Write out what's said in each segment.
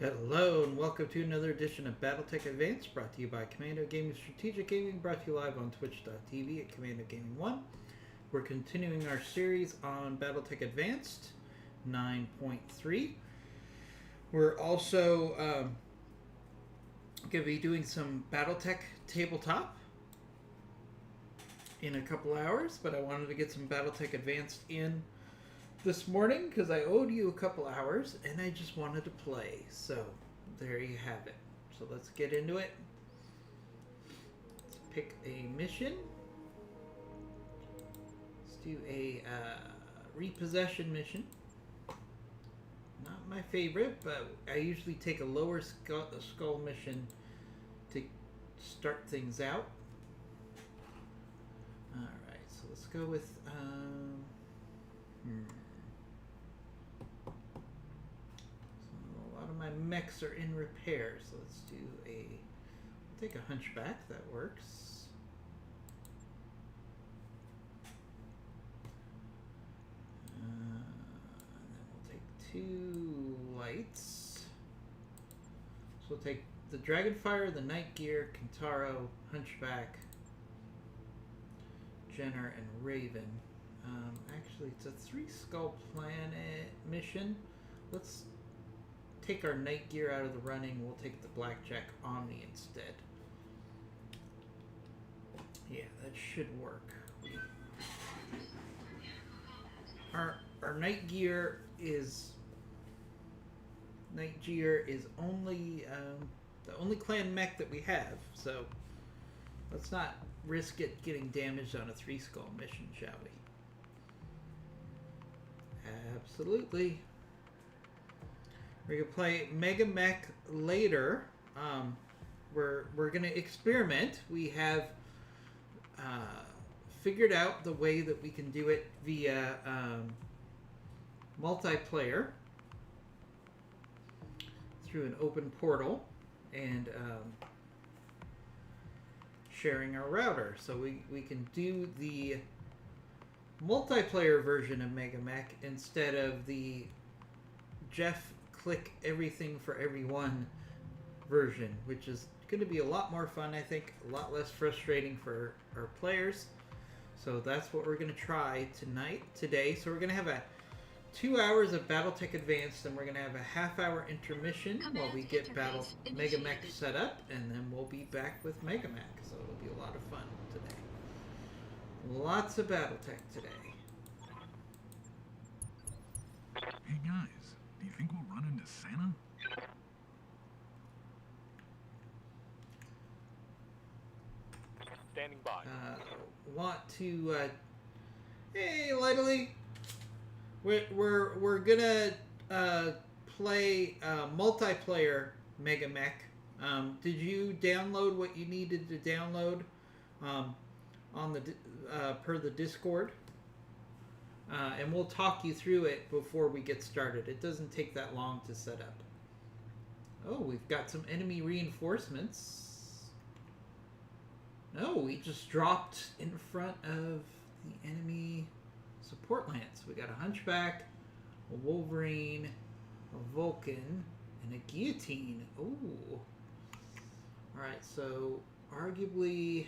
Hello and welcome to another edition of Battletech Advanced, brought to you by Commando Gaming Strategic Gaming, brought to you live on twitch.tv at Commando Gaming 1. We're continuing our series on Battletech Advanced 9.3. We're also going to be doing some Battletech tabletop in a couple hours, but I wanted to get some Battletech Advanced in this morning because I owed you a couple hours and I just wanted to play. So there you have it. So let's get into it. Let's pick a mission. Let's do a repossession mission. Not my favorite, but I usually take a lower skull mission to start things out. Alright, so let's go with A lot of my mechs are in repair, so let's do we'll take a hunchback, that works. And then we'll take two lights. So we'll take the Dragonfire, the Night Gear, Kintaro, Hunchback, Jenner, and Raven. Actually, it's a 3-skull planet mission. Let's take our Night Gear out of the running. We'll take the Blackjack Omni instead. Yeah, that should work. Our Night Gear is only the only clan mech that we have, so let's not risk it getting damaged on a 3-skull mission, shall we? Absolutely. We're going to play MegaMek later. We're going to experiment. We have figured out the way that we can do it via multiplayer through an open portal and sharing our router. So we can do the multiplayer version of MegaMek instead of the Jeff click everything for everyone version, which is going to be a lot more fun, I think, a lot less frustrating for our players. So that's what we're going to try today. So we're going to have 2 hours of Battletech Advanced, and we're going to have a half-hour intermission while we get MegaMek set up, and then we'll be back with MegaMek. So it'll be a lot of fun today. Lots of Battletech today. Hey guys, do you think we'll run into Santa? Standing by. Want to hey Lightly, we're gonna play multiplayer MegaMek. Did you download what you needed to download on the per the Discord? And we'll talk you through it before we get started. It doesn't take that long to set up. Oh, we've got some enemy reinforcements. No, we just dropped in front of the enemy support lance. We got a Hunchback, a Wolverine, a Vulcan, and a Guillotine. Ooh. Alright, so arguably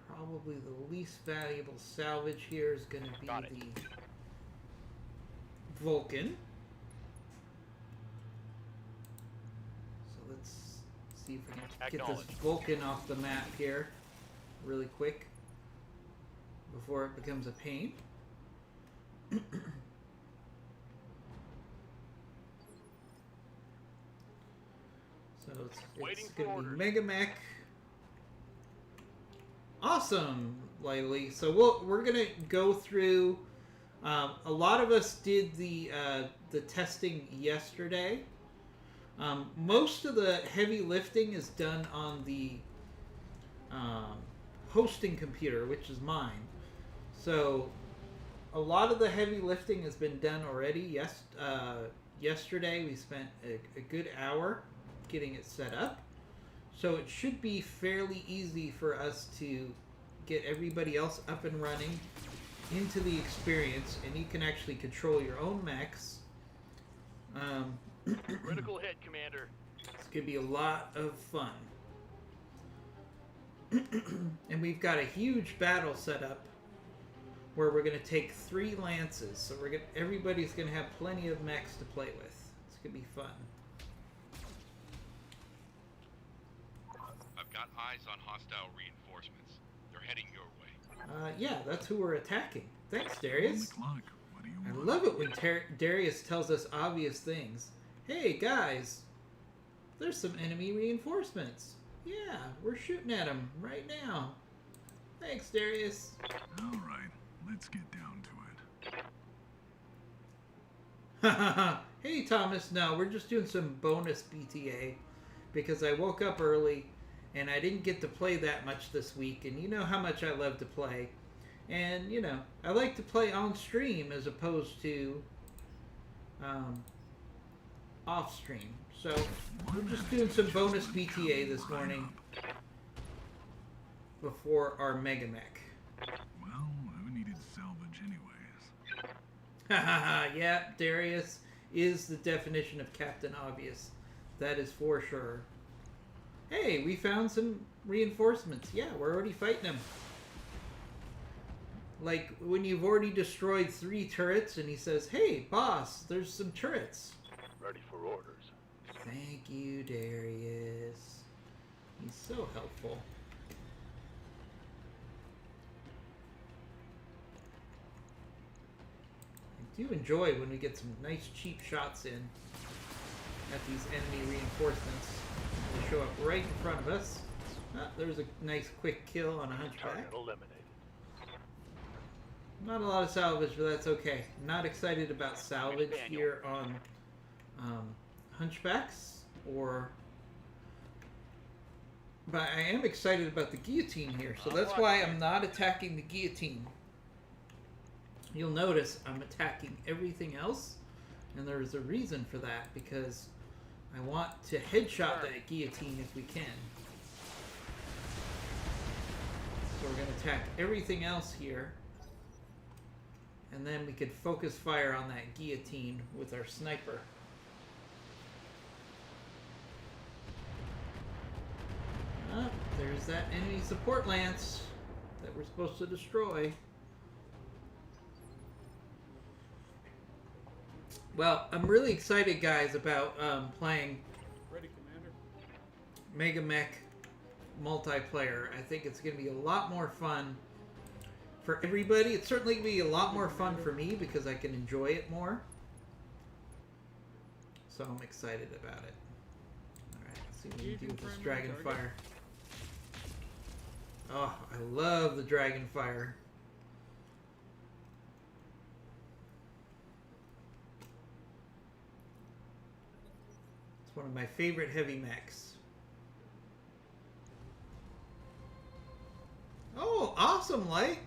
probably the least valuable salvage here is going to be the Vulcan. So let's see if we can get this Vulcan off the map here really quick before it becomes a pain. So it's going to be MegaMek. Awesome, Lightly. So we're gonna go through. A lot of us did the testing yesterday. Most of the heavy lifting is done on the hosting computer, which is mine. So a lot of the heavy lifting has been done already. Yesterday we spent a good hour getting it set up. So it should be fairly easy for us to get everybody else up and running into the experience, and you can actually control your own mechs Um, Critical hit, Commander. it's going to be a lot of fun. And we've got a huge battle set up where we're going to take 3 lances. So everybody's going to have plenty of mechs to play with. It's going to be fun. I've got eyes on hostile reinforcements. They're heading your way. Yeah, that's who we're attacking. Thanks, Darius. On the clock. What do you I want? love it when Darius tells us obvious things. Hey, guys, there's some enemy reinforcements. Yeah, we're shooting at them right now. Thanks, Darius. All right, let's get down to it. Hey, Thomas, no, we're just doing some bonus BTA because I woke up early and I didn't get to play that much this week, and you know how much I love to play. And, you know, I like to play on stream as opposed to off stream. So we're just doing some bonus BTA this morning before our MegaMek. Well, who needed salvage anyways? Hahaha, yeah, Darius is the definition of Captain Obvious. That is for sure. Hey, we found some reinforcements. Yeah, we're already fighting them. Like when you've already destroyed 3 turrets and he says, hey, boss, there's some turrets. Ready for orders. Thank you, Darius. He's so helpful. I do enjoy when we get some nice cheap shots in at these enemy reinforcements. They show up right in front of us. Ah, there's a nice quick kill on a hunchback. Target eliminated. Not a lot of salvage, but that's okay. Not excited about salvage here on hunchbacks, but I am excited about the guillotine here, so that's why I'm not attacking the guillotine. You'll notice I'm attacking everything else, and there's a reason for that, because I want to headshot that guillotine if we can. So we're going to attack everything else here, and then we could focus fire on that guillotine with our sniper. Ah, there's that enemy support lance that we're supposed to destroy. Well, I'm really excited, guys, about playing Ready, Commander. MegaMek multiplayer. I think it's going to be a lot more fun for everybody. It's certainly going to be a lot more fun for me because I can enjoy it more. So I'm excited about it. Alright, let's see what we can do with this dragon fire. Oh, I love the dragon fire. It's one of my favorite heavy mechs. Oh, awesome, Light!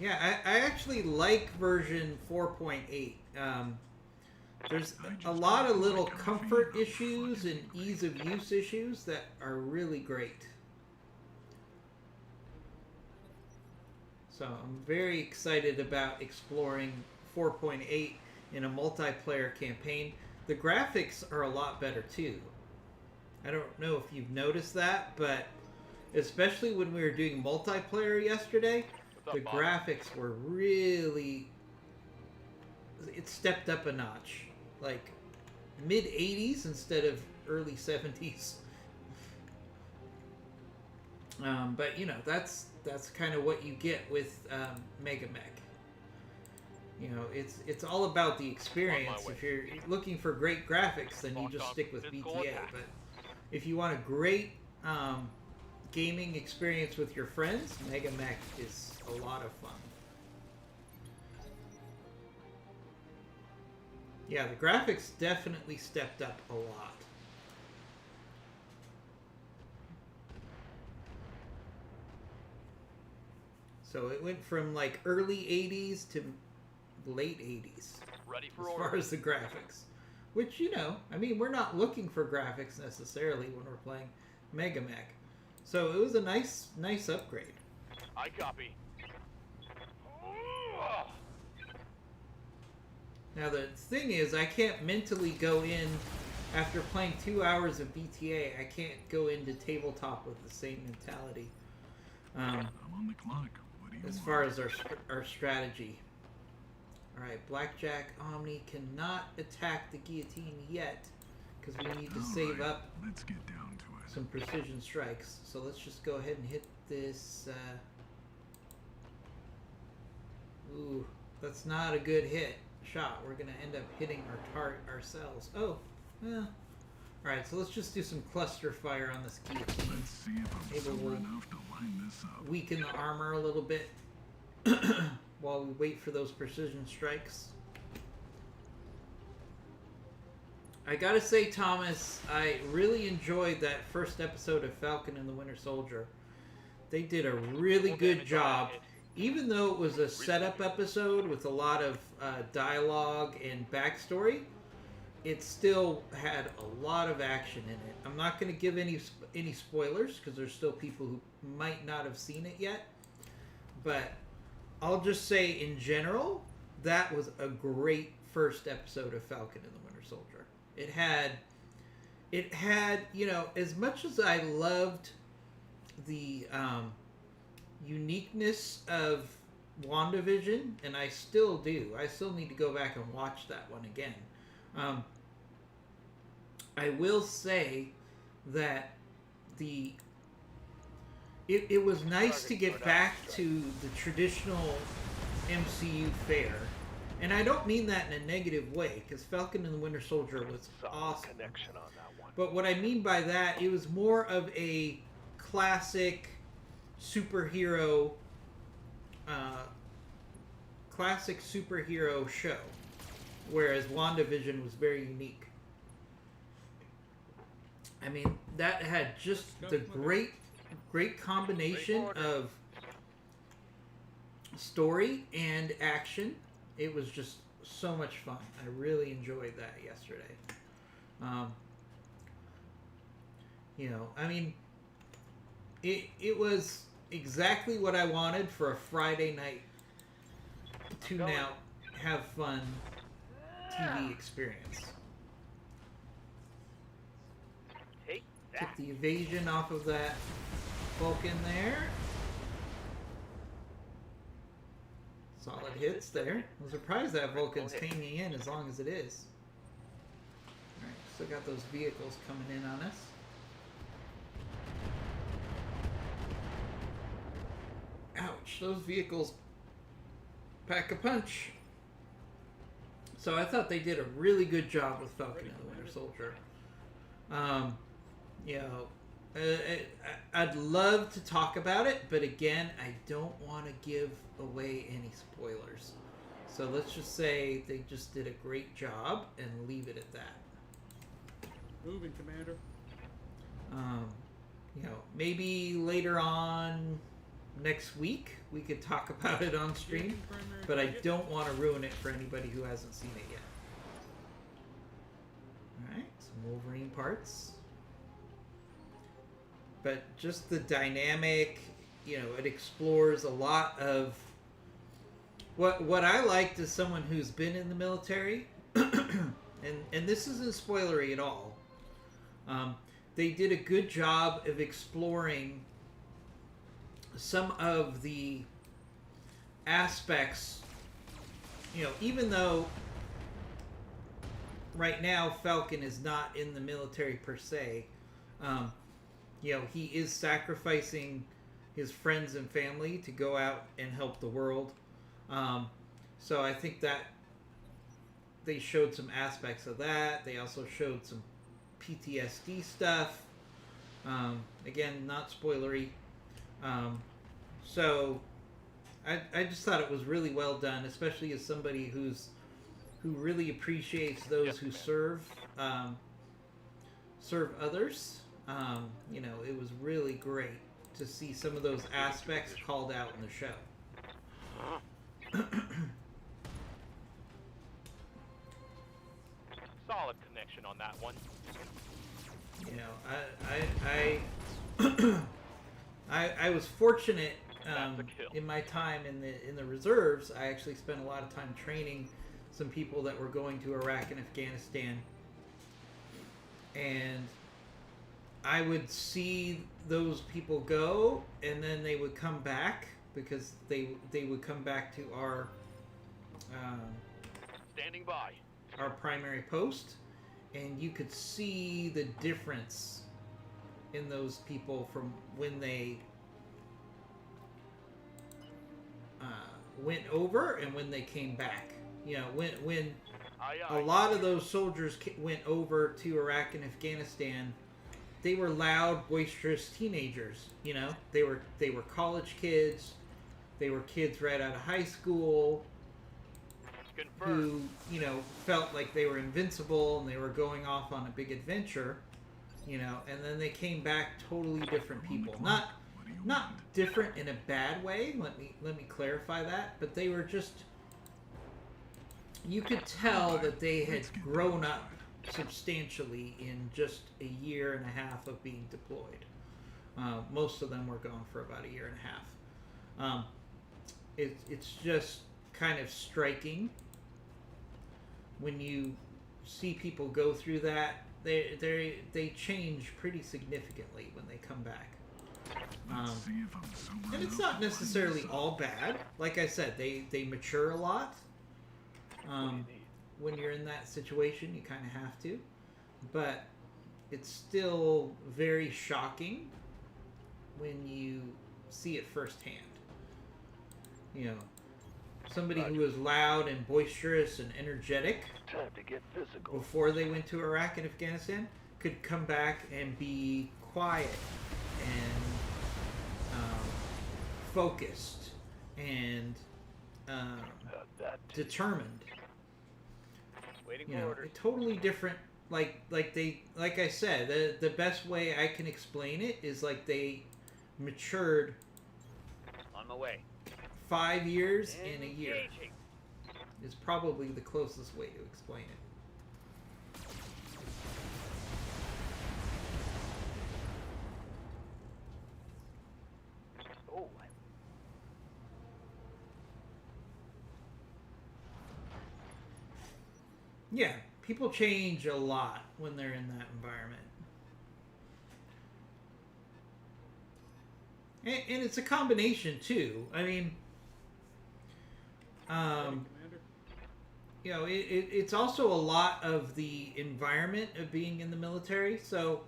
Yeah, I actually like version 4.8. There's a lot of little comfort issues and ease of use issues that are really great. So I'm very excited about exploring 4.8 in a multiplayer campaign. The graphics are a lot better too. I don't know if you've noticed that, but especially when we were doing multiplayer yesterday, the graphics were really... It stepped up a notch. Like mid-80s instead of early 70s. But, you know, that's kind of what you get with MegaMek. You know, it's all about the experience. If you're looking for great graphics, then you just stick with BTA. But if you want a great gaming experience with your friends, MegaMek is a lot of fun. Yeah, the graphics definitely stepped up a lot. So it went from like early 80s to late 80s. Ready for as far as the graphics. Which, you know, I mean, we're not looking for graphics necessarily when we're playing MegaMek. So it was a nice upgrade. I copy. Now the thing is, I can't mentally go in after playing 2 hours of BTA. I can't go into tabletop with the same mentality. I'm on the clock. What do you As want? far as our strategy. All right, Blackjack Omni cannot attack the guillotine yet because we need to save Alright, up let's get down to it. some precision strikes. So let's just go ahead and hit this. Ooh, that's not a good shot. We're gonna end up hitting our target ourselves. Oh, yeah. All right, so let's just do some cluster fire on this guillotine. Let's see if I'm Maybe sober we'll enough to line this up. weaken the armor a little bit while we wait for those precision strikes. I gotta say, Thomas, I really enjoyed that first episode of Falcon and the Winter Soldier. They did a really good job. Even though it was a setup episode with a lot of dialogue and backstory, it still had a lot of action in it. I'm not going to give any spoilers because there's still people who might not have seen it yet. But I'll just say in general, that was a great first episode of Falcon and the Winter Soldier. It had, you know, as much as I loved the uniqueness of WandaVision, and I still do. I still need to go back and watch that one again. I will say that it was nice to get back to the traditional MCU fare. And I don't mean that in a negative way, because Falcon and the Winter Soldier was awesome. Connection on that one. But what I mean by that, it was more of a classic superhero show, whereas WandaVision was very unique. I mean, that had just the great combination of story and action. It was just so much fun. I really enjoyed that yesterday. You know, I mean, it was exactly what I wanted for a Friday night tune out, have fun TV experience. Take Took that. the evasion off of that Vulcan there. Solid hits there. I'm surprised that Vulcan's hanging in as long as it is. Alright, still got those vehicles coming in on us. Ouch, those vehicles pack a punch. So I thought they did a really good job with Falcon and the Winter Soldier. You know, I'd love to talk about it, but again, I don't want to give away any spoilers. So let's just say they just did a great job and leave it at that. Moving, Commander. You know, maybe later on next week we could talk about it on stream, but I don't want to ruin it for anybody who hasn't seen it yet. Alright, some Wolverine parts. But just the dynamic, you know, it explores a lot of what I liked as someone who's been in the military, and this isn't spoilery at all. They did a good job of exploring some of the aspects, you know, even though right now Falcon is not in the military per se, you know, he is sacrificing his friends and family to go out and help the world. So I think that they showed some aspects of that. They also showed some PTSD stuff. Again, not spoilery. So I just thought it was really well done, especially as somebody who really appreciates those who serve others. You know, it was really great to see some of those aspects called out in the show. Solid connection on that one. You know, I was fortunate in my time in the reserves. I actually spent a lot of time training some people that were going to Iraq and Afghanistan, and I would see those people go, and then they would come back because they would come back to our Standing by. our primary post, and you could see the difference in those people from when they went over and when they came back. You know, when Aye, a aye. lot of those soldiers went over to Iraq and Afghanistan, they were loud, boisterous teenagers. You know, they were college kids, they were kids right out of high school Confirmed. who, you know, felt like they were invincible and they were going off on a big adventure, you know, and then they came back totally different people. Not different in a bad way. Let me clarify that. But they were just, you could tell that they had grown up substantially in just a year and a half of being deployed. Most of them were gone for about a year and a half. It's just kind of striking when you see people go through that. They change pretty significantly when they come back. And it's not necessarily all bad. Like I said, they mature a lot. When you're in that situation, you kind of have to. But it's still very shocking when you see it firsthand. You know, somebody who was loud and boisterous and energetic Time to get physical. before they went to Iraq and Afghanistan could come back and be quiet and focused and determined. Waiting You for know, orders. totally different. Like I said, the best way I can explain it is like they matured On my way. 5 years in a year. Engaging. Is probably the closest way to explain it. Oh, Yeah, people change a lot when they're in that environment. And it's a combination too. I mean, Commander. you know, it's also a lot of the environment of being in the military. So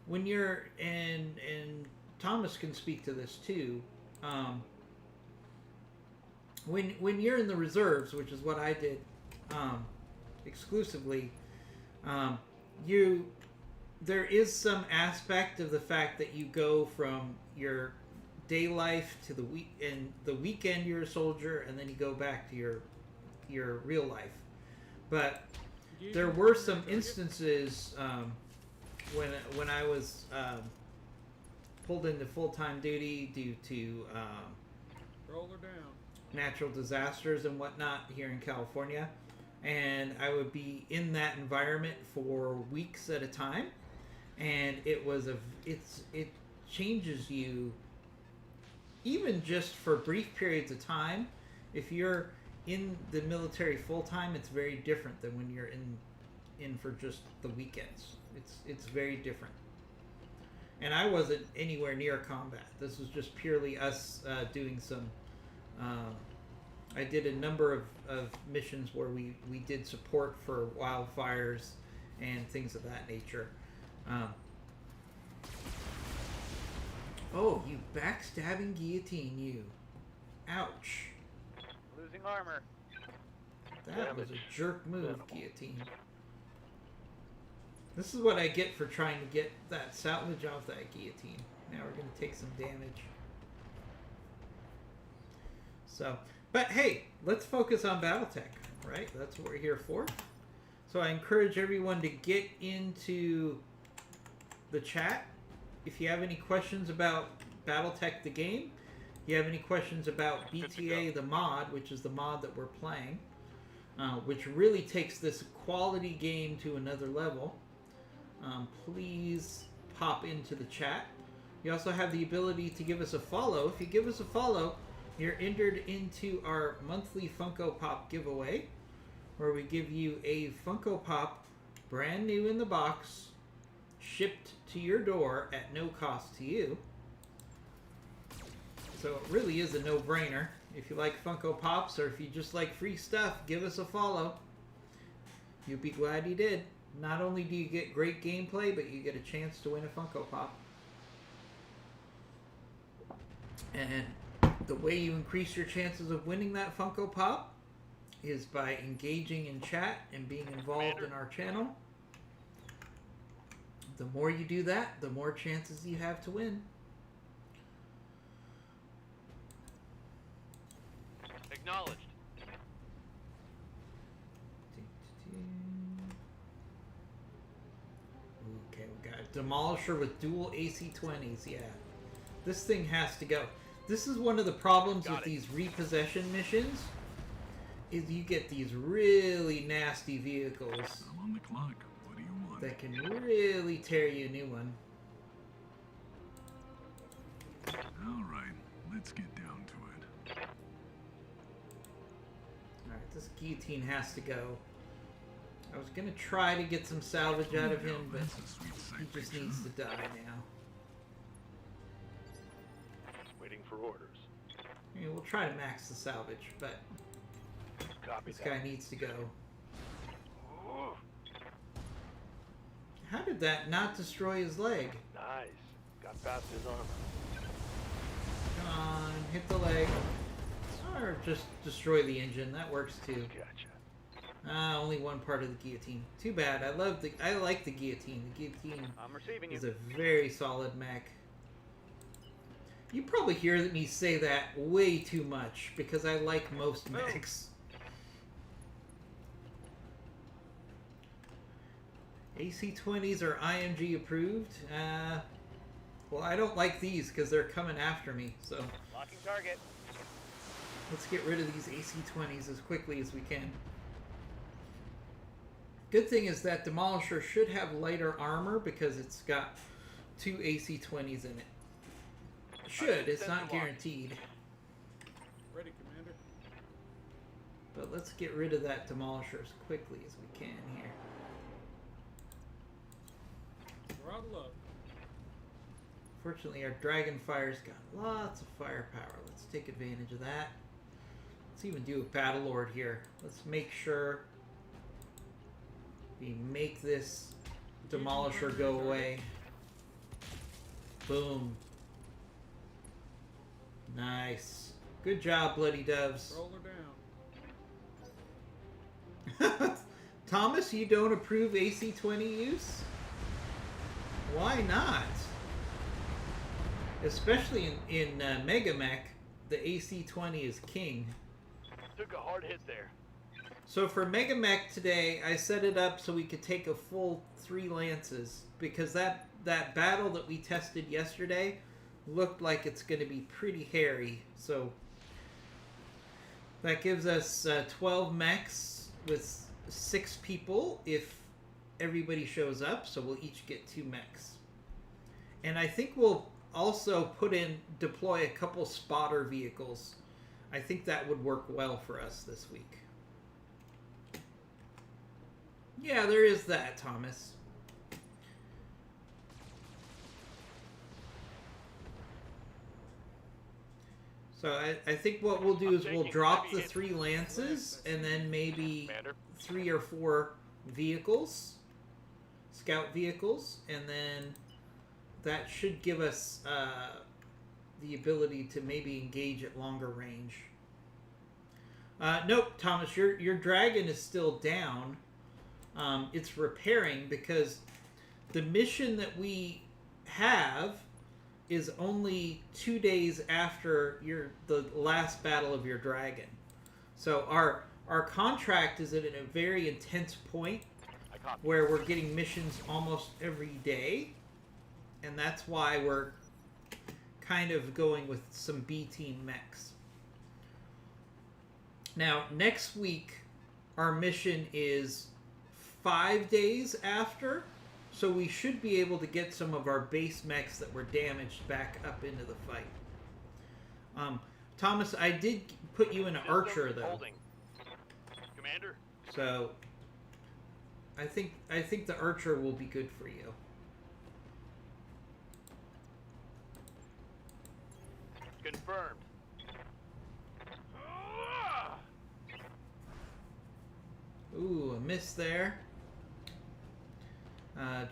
when you're, and Thomas can speak to this too, when you're in the reserves, which is what I did exclusively, there is some aspect of the fact that you go from your day life to the week, and the weekend you're a soldier, and then you go back to your real life. But there were some instances when I was pulled into full-time duty due to Roll her down. natural disasters and whatnot here in California, and I would be in that environment for weeks at a time, and it changes you even just for brief periods of time. If you're in the military full time, it's very different than when you're in for just the weekends. It's very different. And I wasn't anywhere near combat. This was just purely us doing some. I did a number of missions where we did support for wildfires and things of that nature. Oh, you backstabbing guillotine, you. Ouch. losing armor. That was a jerk move, guillotine. This is what I get for trying to get that salvage off that guillotine. Now we're going to take some damage. So, but hey, let's focus on Battletech, right? That's what we're here for. So I encourage everyone to get into the chat. If you have any questions about Battletech the game, you have any questions about BTA the mod, which is the mod that we're playing, which really takes this quality game to another level, please pop into the chat. You also have the ability to give us a follow. If you give us a follow, you're entered into our monthly Funko Pop giveaway, where we give you a Funko Pop, brand new in the box, shipped to your door at no cost to you. So it really is a no-brainer. If you like Funko Pops, or if you just like free stuff, give us a follow. You'll be glad you did. Not only do you get great gameplay, but you get a chance to win a Funko Pop. And the way you increase your chances of winning that Funko Pop is by engaging in chat and being involved in our channel. The more you do that, the more chances you have to win. Acknowledged. Okay, we got a Demolisher with dual AC-20s, yeah. This thing has to go. This is one of the problems with these repossession missions, is you get these really nasty vehicles I'm on the clock. What do you want? that can really tear you a new one. All right, let's get down to it. Alright, this guillotine has to go. I was going to try to get some salvage out of him, but That's a sweet he sight just picture. needs to die now. Waiting for orders. I mean, we'll try to max the salvage, but Copy this guy needs to go. How did that not destroy his leg? Nice. Got past his armor. Come on, hit the leg. Or just destroy the engine. That works too. Gotcha. Only one part of the guillotine. Too bad. I like the guillotine. The guillotine I'm receiving is you. a very solid mech. You probably hear me say that way too much because I like most mechs. AC-20s are IMG approved. Well, I don't like these because they're coming after me. So Locking target. let's get rid of these AC-20s as quickly as we can. Good thing is that Demolisher should have lighter armor because it's got 2 AC-20s in it. Should, it's not guaranteed. Ready, Commander. But let's get rid of that Demolisher as quickly as we can here. Throttle up. Fortunately, our Dragonfire's got lots of firepower. Let's take advantage of that. Let's even do a Battlelord here. Let's make sure we make this Demolisher go away. Boom. Nice. Good job, Bloody Doves. Roll her down. Thomas, you don't approve AC-20 use? Why not? Especially in MegaMek, the AC-20 is king. Took a hard hit there. So for MegaMek today, I set it up so we could take a full 3 Lances, because that battle that we tested yesterday looked like it's going to be pretty hairy. So that gives us 12 mechs with 6 people if everybody shows up, so we'll each get 2 mechs. And I think we'll also deploy a couple spotter vehicles. I think that would work well for us this week. Yeah, there is that, Thomas. So I think what we'll do is we'll drop the 3 Lances and then maybe Commander. 3 or 4 vehicles, scout vehicles, and then that should give us the ability to maybe engage at longer range. Nope, Thomas, your dragon is still down. It's repairing because the mission that we have is only 2 days after the last battle of your dragon. So our contract is at a very intense point where we're getting missions almost every day, and that's why we're kind of going with some B-team mechs. Now, next week, our mission is 5 days after, so we should be able to get some of our base mechs that were damaged back up into the fight. Thomas, I did put you in an archer, though. Holding. Commander, So I think the Archer will be good for you. Confirmed. Ooh, a miss there.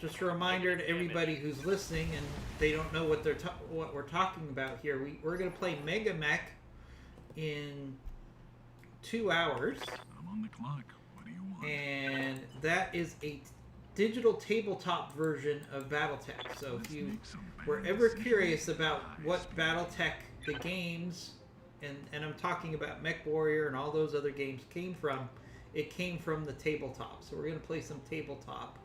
Just a reminder to everybody who's listening and they don't know what what we're talking about here. We're gonna play MegaMek in 2 hours. I'm on the clock. What do you want? And that is a digital tabletop version of Battletech. So if you were ever curious about what Battletech, the games, and I'm talking about Mech Warrior and all those other games came from, it came from the tabletop. So we're going to play some tabletop.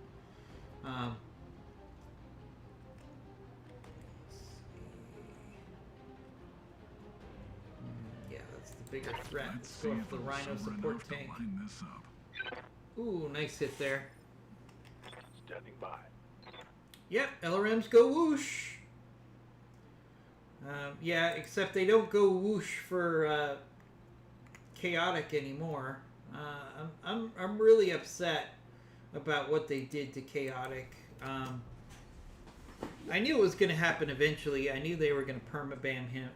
Yeah, that's the bigger threat. Let's go with the Rhino support tank. Ooh, nice hit there. Standing by. Yep, LRMs go whoosh. Yeah, except they don't go whoosh for Chaotic anymore. I'm really upset about what they did to Chaotic. I knew it was going to happen eventually. I knew they were going to permaban him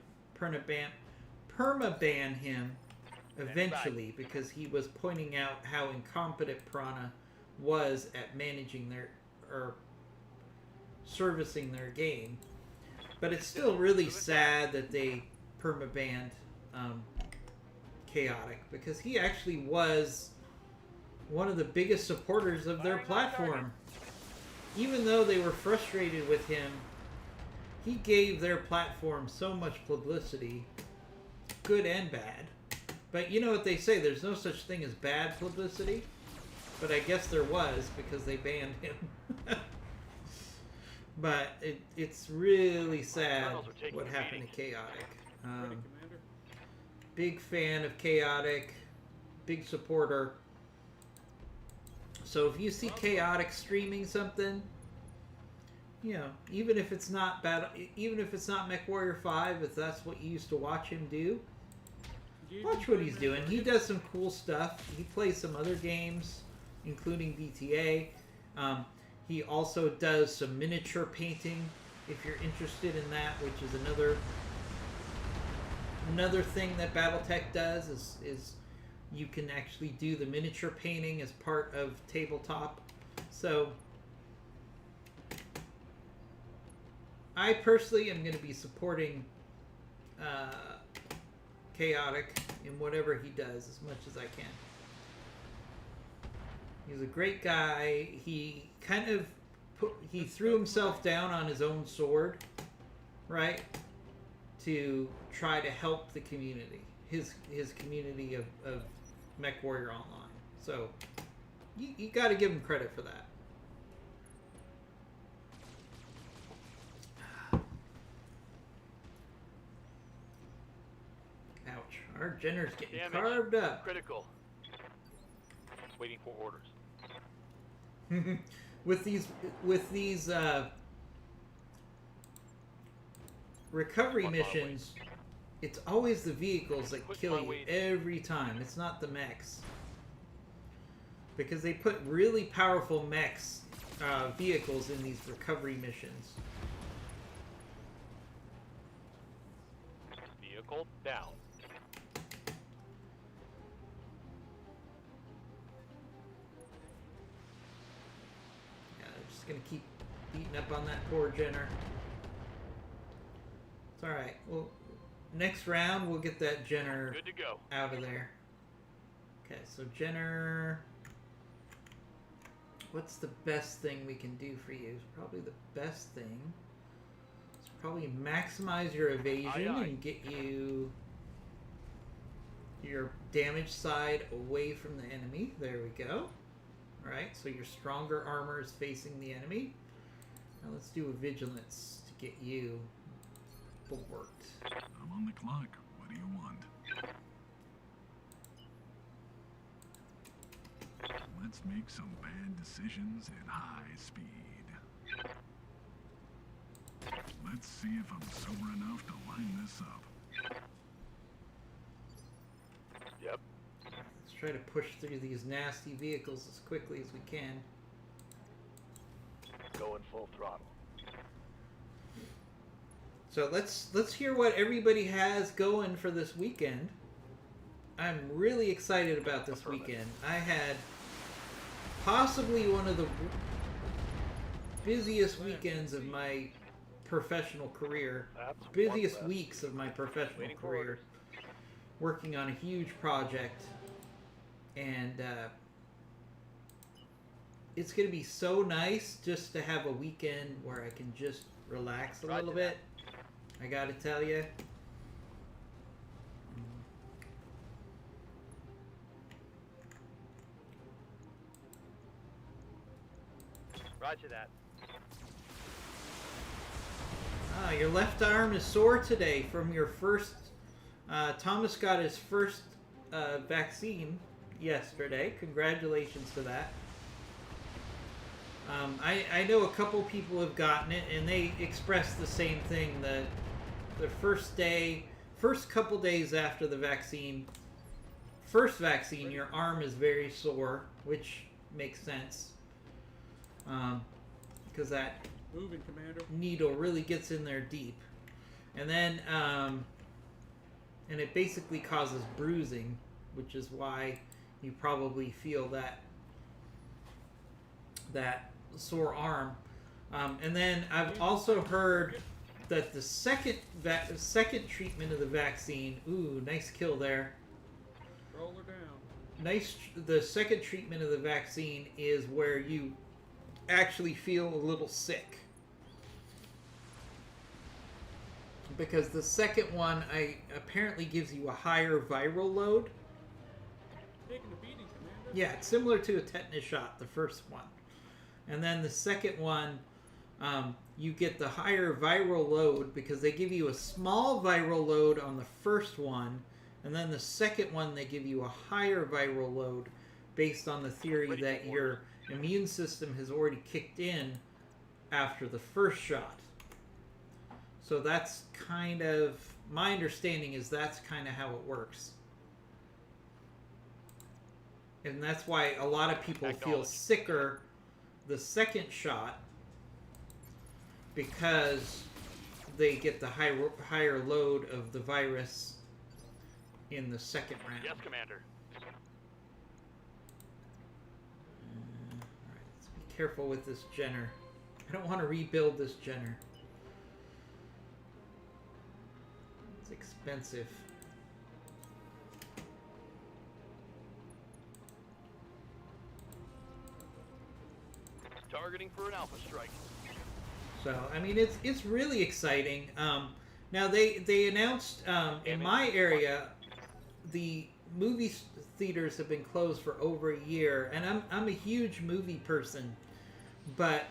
eventually because he was pointing out how incompetent Prana was at managing or servicing their game. But it's still really sad that they permabanned Chaotic because he actually was one of the biggest supporters of their platform. Even though they were frustrated with him, he gave their platform so much publicity, good and bad. But you know what they say, there's no such thing as bad publicity. But I guess there was because they banned him. But it's really sad what happened to Chaotic. Ready, Commander. Big fan of Chaotic, big supporter. So if you see Chaotic streaming something, you know, even if it's not Mech Warrior 5, if that's what you used to watch him do, watch what he's doing. He does some cool stuff. He plays some other games, including BTA. He also does some miniature painting, if you're interested in that, which is another thing that Battletech does is you can actually do the miniature painting as part of tabletop. So I personally am going to be supporting Chaotic in whatever he does as much as I can. He's a great guy. He kind of he threw himself down on his own sword, right? To try to help the community, his community of Mech Warrior Online. So you got to give him credit for that. Ouch! Our Jenner's getting carved up. Critical. Waiting for orders. with these recovery missions, it's always the vehicles that kill you every time. It's not the mechs. Because they put really powerful mechs, vehicles in these recovery missions. Vehicle down. Gonna keep beating up on that poor Jenner. It's alright. Well, next round we'll get that Jenner Good to go. out of there. Okay, so Jenner, what's the best thing we can do for you? Probably the best thing is probably maximize your evasion and get you your damage side away from the enemy. There we go. Alright, so your stronger armor is facing the enemy. Now let's do a vigilance to get you bulwarked. I'm on the clock. What do you want? Let's make some bad decisions at high speed. Let's see if I'm sober enough to line this up. Yep. Let's try to push through these nasty vehicles as quickly as we can. Going full throttle. So let's hear what everybody has going for this weekend. I'm really excited about this weekend. I had possibly one of the busiest weekends of my professional career. That's Busiest one less. weeks of my professional Waiting for career. orders. Working on a huge project. And it's going to be so nice just to have a weekend where I can just relax a little bit. I gotta tell you. Roger that. Your left arm is sore today from your first... Thomas got his first vaccine yesterday. Congratulations to that. I know a couple people have gotten it, and they expressed the same thing. The first couple days after the first vaccine, your arm is very sore, which makes sense. Because that Moving, Commander. needle really gets in there deep. And then, and it basically causes bruising, which is why you probably feel that sore arm. And then I've also heard that the second treatment of the vaccine, ooh, nice kill there. Roll her down. The second treatment of the vaccine is where you actually feel a little sick. Because the second one apparently gives you a higher viral load. Taking a beating, Commander. Yeah, it's similar to a tetanus shot, the first one. And then the second one, you get the higher viral load because they give you a small viral load on the first one, and then the second one they give you a higher viral load based on the theory that your immune system has already kicked in after the first shot. So that's kind of, my understanding is that's kind of how it works. And that's why a lot of people feel sicker the second shot, because they get the higher load of the virus in the second round. Yes, Commander. Alright, let's be careful with this Jenner. I don't want to rebuild this Jenner. It's expensive. Targeting for an alpha strike. So I mean, it's really exciting. Now they announced in my area, the movie theaters have been closed for over a year, and I'm a huge movie person, but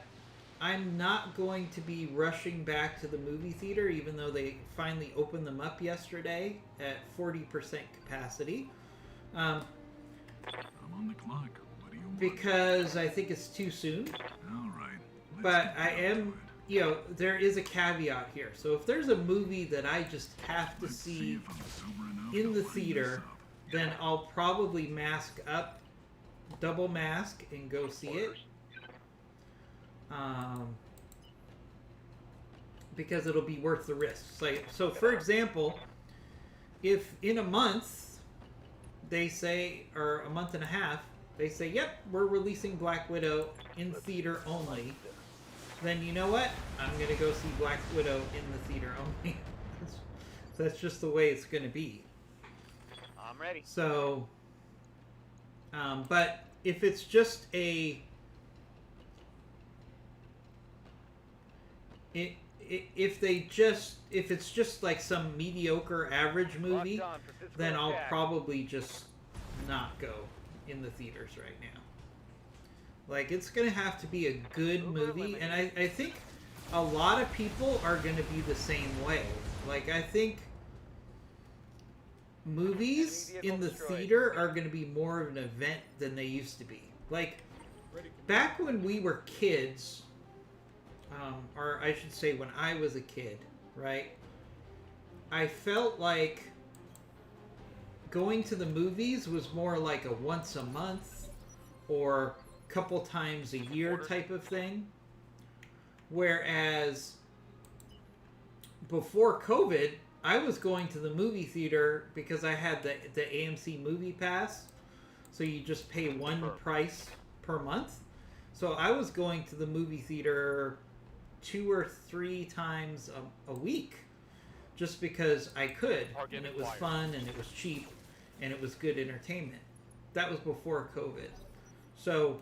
I'm not going to be rushing back to the movie theater, even though they finally opened them up yesterday at 40% capacity. I'm on the clock. What do you want? Because I think it's too soon. All right. Let's But get I down to am, it. you know, there is a caveat here. So if there's a movie that I just have to Let's see if I'm sober enough in to the bring theater, this up. then I'll probably mask up, double mask, and go see it. Because it'll be worth the risk. So for example, if in a month they say, or a month and a half, they say, yep, we're releasing Black Widow in theater only, then you know what? I'm going to go see Black Widow in the theater only. That's just the way it's going to be. I'm ready. So, but if it's just if it's just like some mediocre average movie, Locked on for physical then I'll attack. probably just not go in the theaters right now. Like, it's gonna have to be a good movie, and I think a lot of people are gonna be the same way. Like, I think movies Enemy vehicle in the destroyed. theater are gonna be more of an event than they used to be. Like, Ready, Commander. back when we were kids, or I should say when I was a kid, right? I felt like going to the movies was more like a once a month or couple times a year type of thing. Whereas before COVID, I was going to the movie theater because I had the AMC Movie Pass. So you just pay one price per month. So I was going to the movie theater 2 or 3 times a week just because I could. And it was fun and it was cheap and it was good entertainment. That was before COVID. So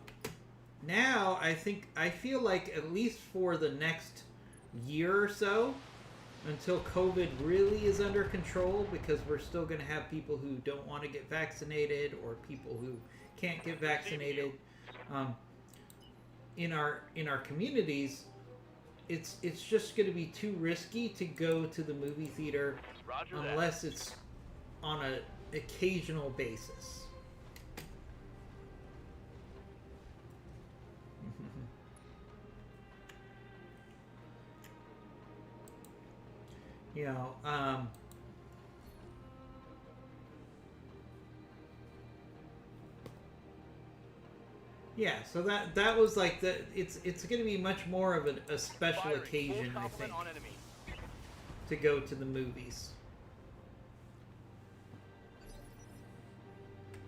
now I feel like at least for the next year or so, until COVID really is under control, because we're still going to have people who don't want to get vaccinated or people who can't get vaccinated in our communities. It's just going to be too risky to go to the movie theater unless it's on an occasional basis. You know, yeah, so that was like it's going to be much more of a special occasion, I think, to go to the movies.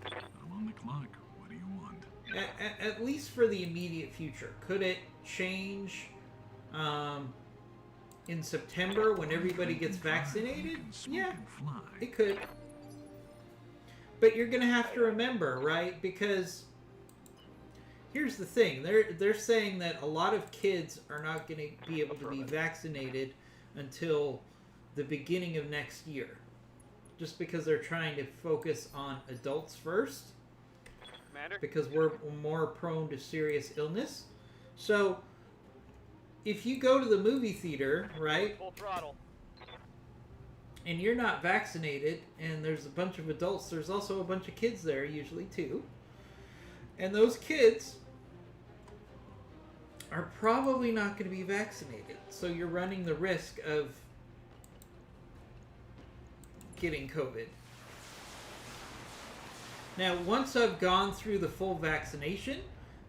I'm on the clock. What do you want? At least for the immediate future. Could it change in September when everybody gets vaccinated? Yeah, it could. But you're going to have to remember, right? Because here's the thing. They're saying that a lot of kids are not going to be able to be vaccinated until the beginning of next year. Just because they're trying to focus on adults first. Because we're more prone to serious illness. So if you go to the movie theater, right, Full throttle. and you're not vaccinated, and there's a bunch of adults, there's also a bunch of kids there usually too. And those kids are probably not going to be vaccinated. So you're running the risk of getting COVID. Now, once I've gone through the full vaccination,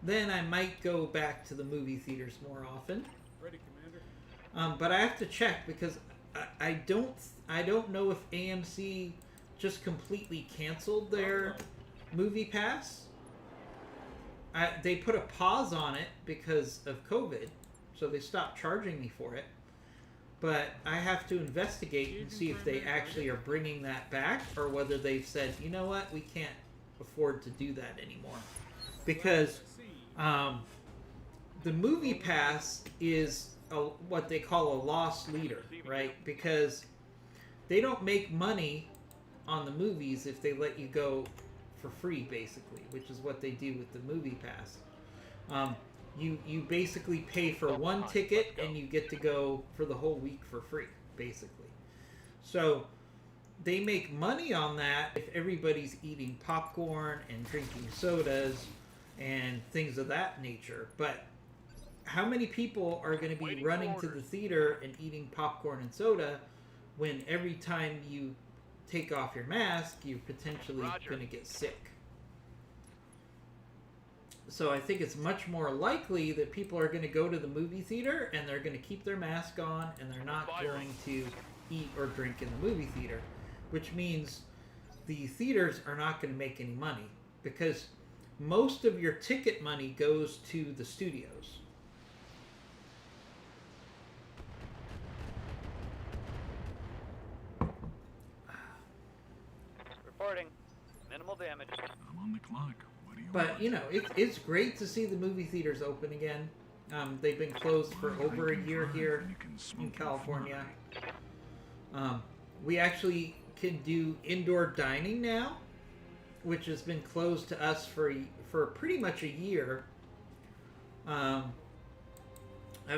then I might go back to the movie theaters more often. Ready, Commander. But I have to check because I don't know if AMC just completely canceled their movie pass. They put a pause on it because of COVID, so they stopped charging me for it. But I have to investigate and see if they actually are bringing that back, or whether they've said, you know what, we can't afford to do that anymore. Because the movie pass is what they call a loss leader, right? Because they don't make money on the movies if they let you go for free, basically, which is what they do with the movie pass. You basically pay for one ticket and you get to go for the whole week for free, basically. So they make money on that if everybody's eating popcorn and drinking sodas and things of that nature. But how many people are going to be running to the theater and eating popcorn and soda when every time you take off your mask, you're potentially going to get sick? So I think it's much more likely that people are going to go to the movie theater and they're going to keep their mask on and they're not going to eat or drink in the movie theater, which means the theaters are not going to make any money because most of your ticket money goes to the studios. Reporting. Minimal damage. I'm on the clock. What do you But, want? you know, it's great to see the movie theaters open again. They've been closed for over a year here in California. We actually can do indoor dining now, which has been closed to us for pretty much a year. I've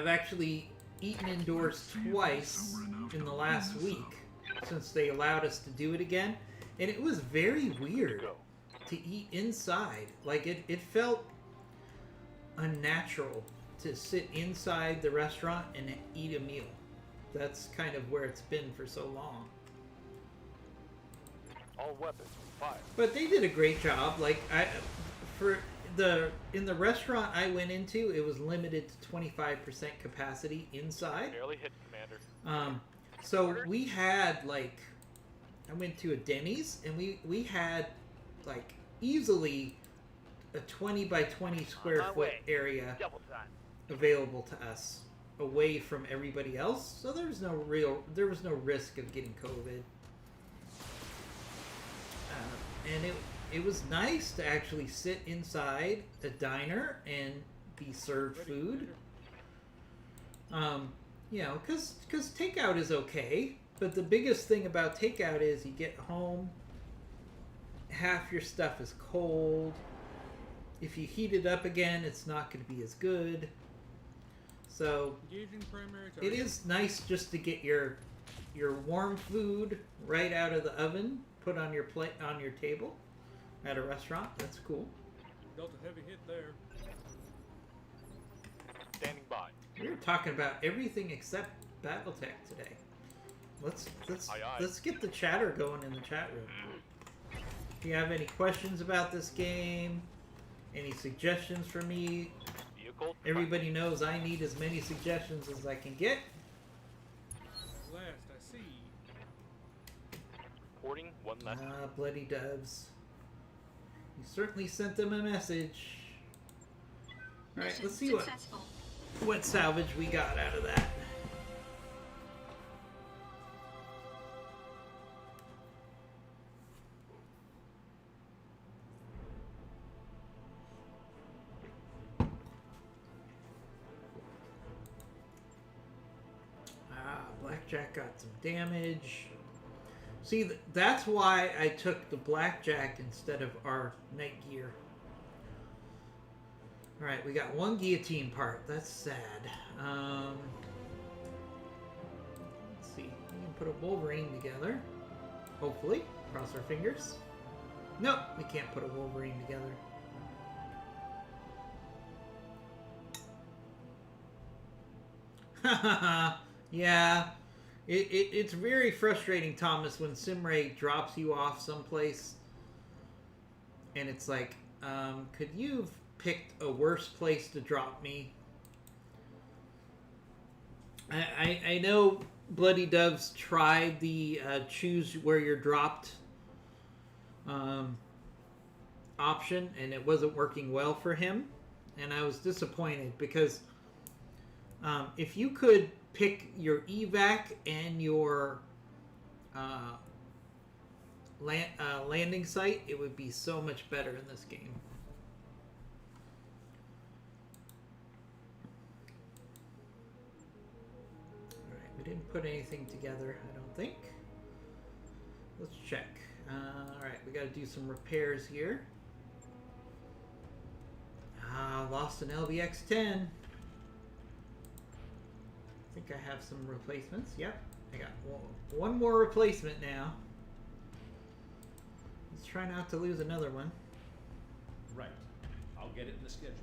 actually eaten indoors twice in the last week since they allowed us to do it again. And it was very weird to eat inside. Like, it felt unnatural to sit inside the restaurant and eat a meal. That's kind of where it's been for so long. All weapons fire. But they did a great job. Like in the restaurant I went into, it was limited to 25% capacity inside. Barely hit, Commander. So we had like, I went to a Denny's and we had like easily a 20 by 20 square foot area Double time. available to us, away from everybody else. So there was no risk of getting COVID. And it was nice to actually sit inside a diner and be served food. You know, because takeout is okay, but the biggest thing about takeout is you get home, half your stuff is cold. If you heat it up again, it's not going to be as good. So it is nice just to get your warm food right out of the oven, put on your plate, on your table at a restaurant. That's cool. Dealt a heavy hit there. Standing by. We were talking about everything except Battletech today. Let's get the chatter going in the chat room. If you have any questions about this game, any suggestions for me, Vehicle. everybody knows I need as many suggestions as I can get. Last I see. Reporting one left. Ah, bloody doves. You certainly sent them a message. Alright, let's see what salvage we got out of that. Blackjack got some damage. See, that's why I took the Blackjack instead of our Night Gear. Alright, we got one guillotine part. That's sad. Let's see. We can put a Wolverine together. Hopefully. Cross our fingers. Nope, we can't put a Wolverine together. Haha. Yeah. It's very frustrating, Thomas, when Simray drops you off someplace and it's like, could you have picked a worse place to drop me? I know Bloody Doves tried the choose where you're dropped option, and it wasn't working well for him, and I was disappointed because if you could pick your evac and your landing site, it would be so much better in this game. Alright, we didn't put anything together, I don't think. Let's check. Alright, we gotta do some repairs here. Lost an LBX-10. I think I have some replacements. Yep, I got one more replacement now. Let's try not to lose another one. Right. I'll get it in the schedule.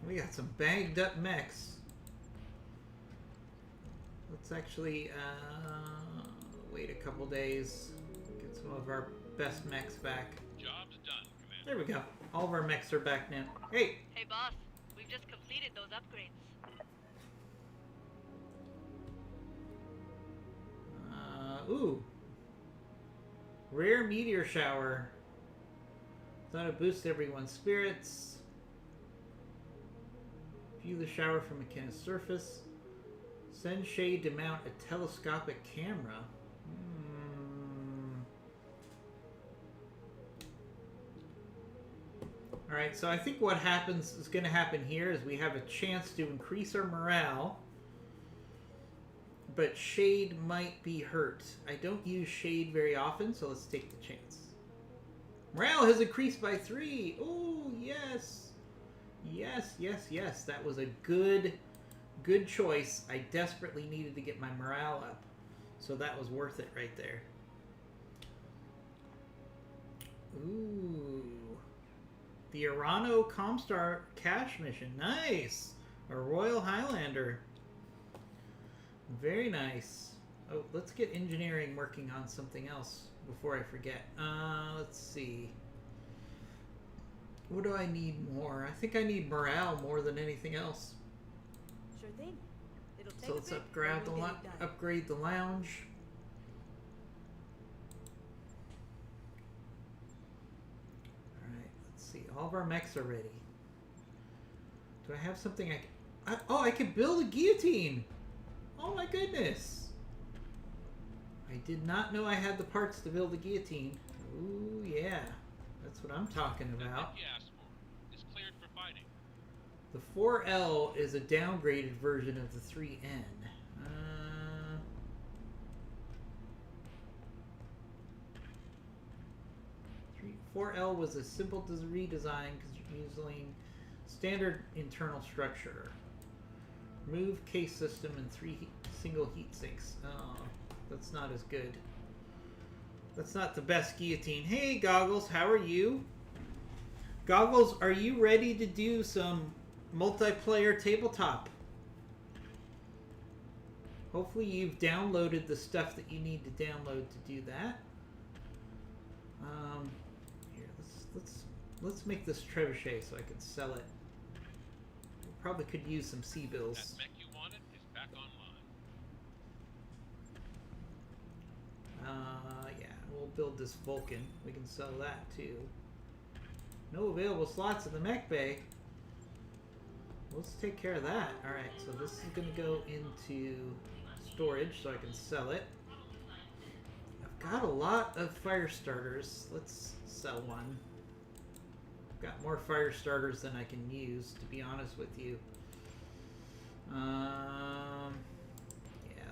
We got some bagged up mechs. Let's actually wait a couple days. Get some of our best mechs back. Job's done, Commander. There we go. All of our mechs are back now. Hey! Hey boss, we've just completed those upgrades. Ooh. Rare meteor shower. Thought it boosts everyone's spirits. View the shower from a kind of surface. Send shade to mount a telescopic camera. Alright, so I think what happens is going to happen here is we have a chance to increase our morale, but shade might be hurt. I don't use shade very often, so let's take the chance. Morale has increased by 3. Oh, yes. Yes, yes, yes. That was a good choice. I desperately needed to get my morale up, so that was worth it right there. Ooh. The Arano Comstar cash mission. Nice! A Royal Highlander. Very nice. Oh, let's get engineering working on something else before I forget. Let's see. What do I need more? I think I need morale more than anything else. Sure thing. It'll take So a let's bit, upgrade but we'll get it done. upgrade the lounge. Alright, let's see. All of our mechs are ready. Do I have something oh, I can build a guillotine! Oh my goodness! I did not know I had the parts to build a guillotine. Ooh, yeah. That's what I'm talking about. You asked for. It's cleared for fighting. The 4L is a downgraded version of the 3N. 4L was a simple redesign using standard internal structure. Remove case system and 3 single heat sinks. Oh, that's not as good. That's not the best guillotine. Hey, Goggles, how are you? Goggles, are you ready to do some multiplayer tabletop? Hopefully you've downloaded the stuff that you need to download to do that. Here, let's make this trebuchet so I can sell it. We probably could use some C-bills. That mech you wanted is back online. Yeah, we'll build this Vulcan. We can sell that too. No available slots in the mech bay. Let's take care of that. Alright, so this is going to go into storage so I can sell it. I've got a lot of fire starters. Let's sell one. I've got more fire starters than I can use, to be honest with you. Yeah,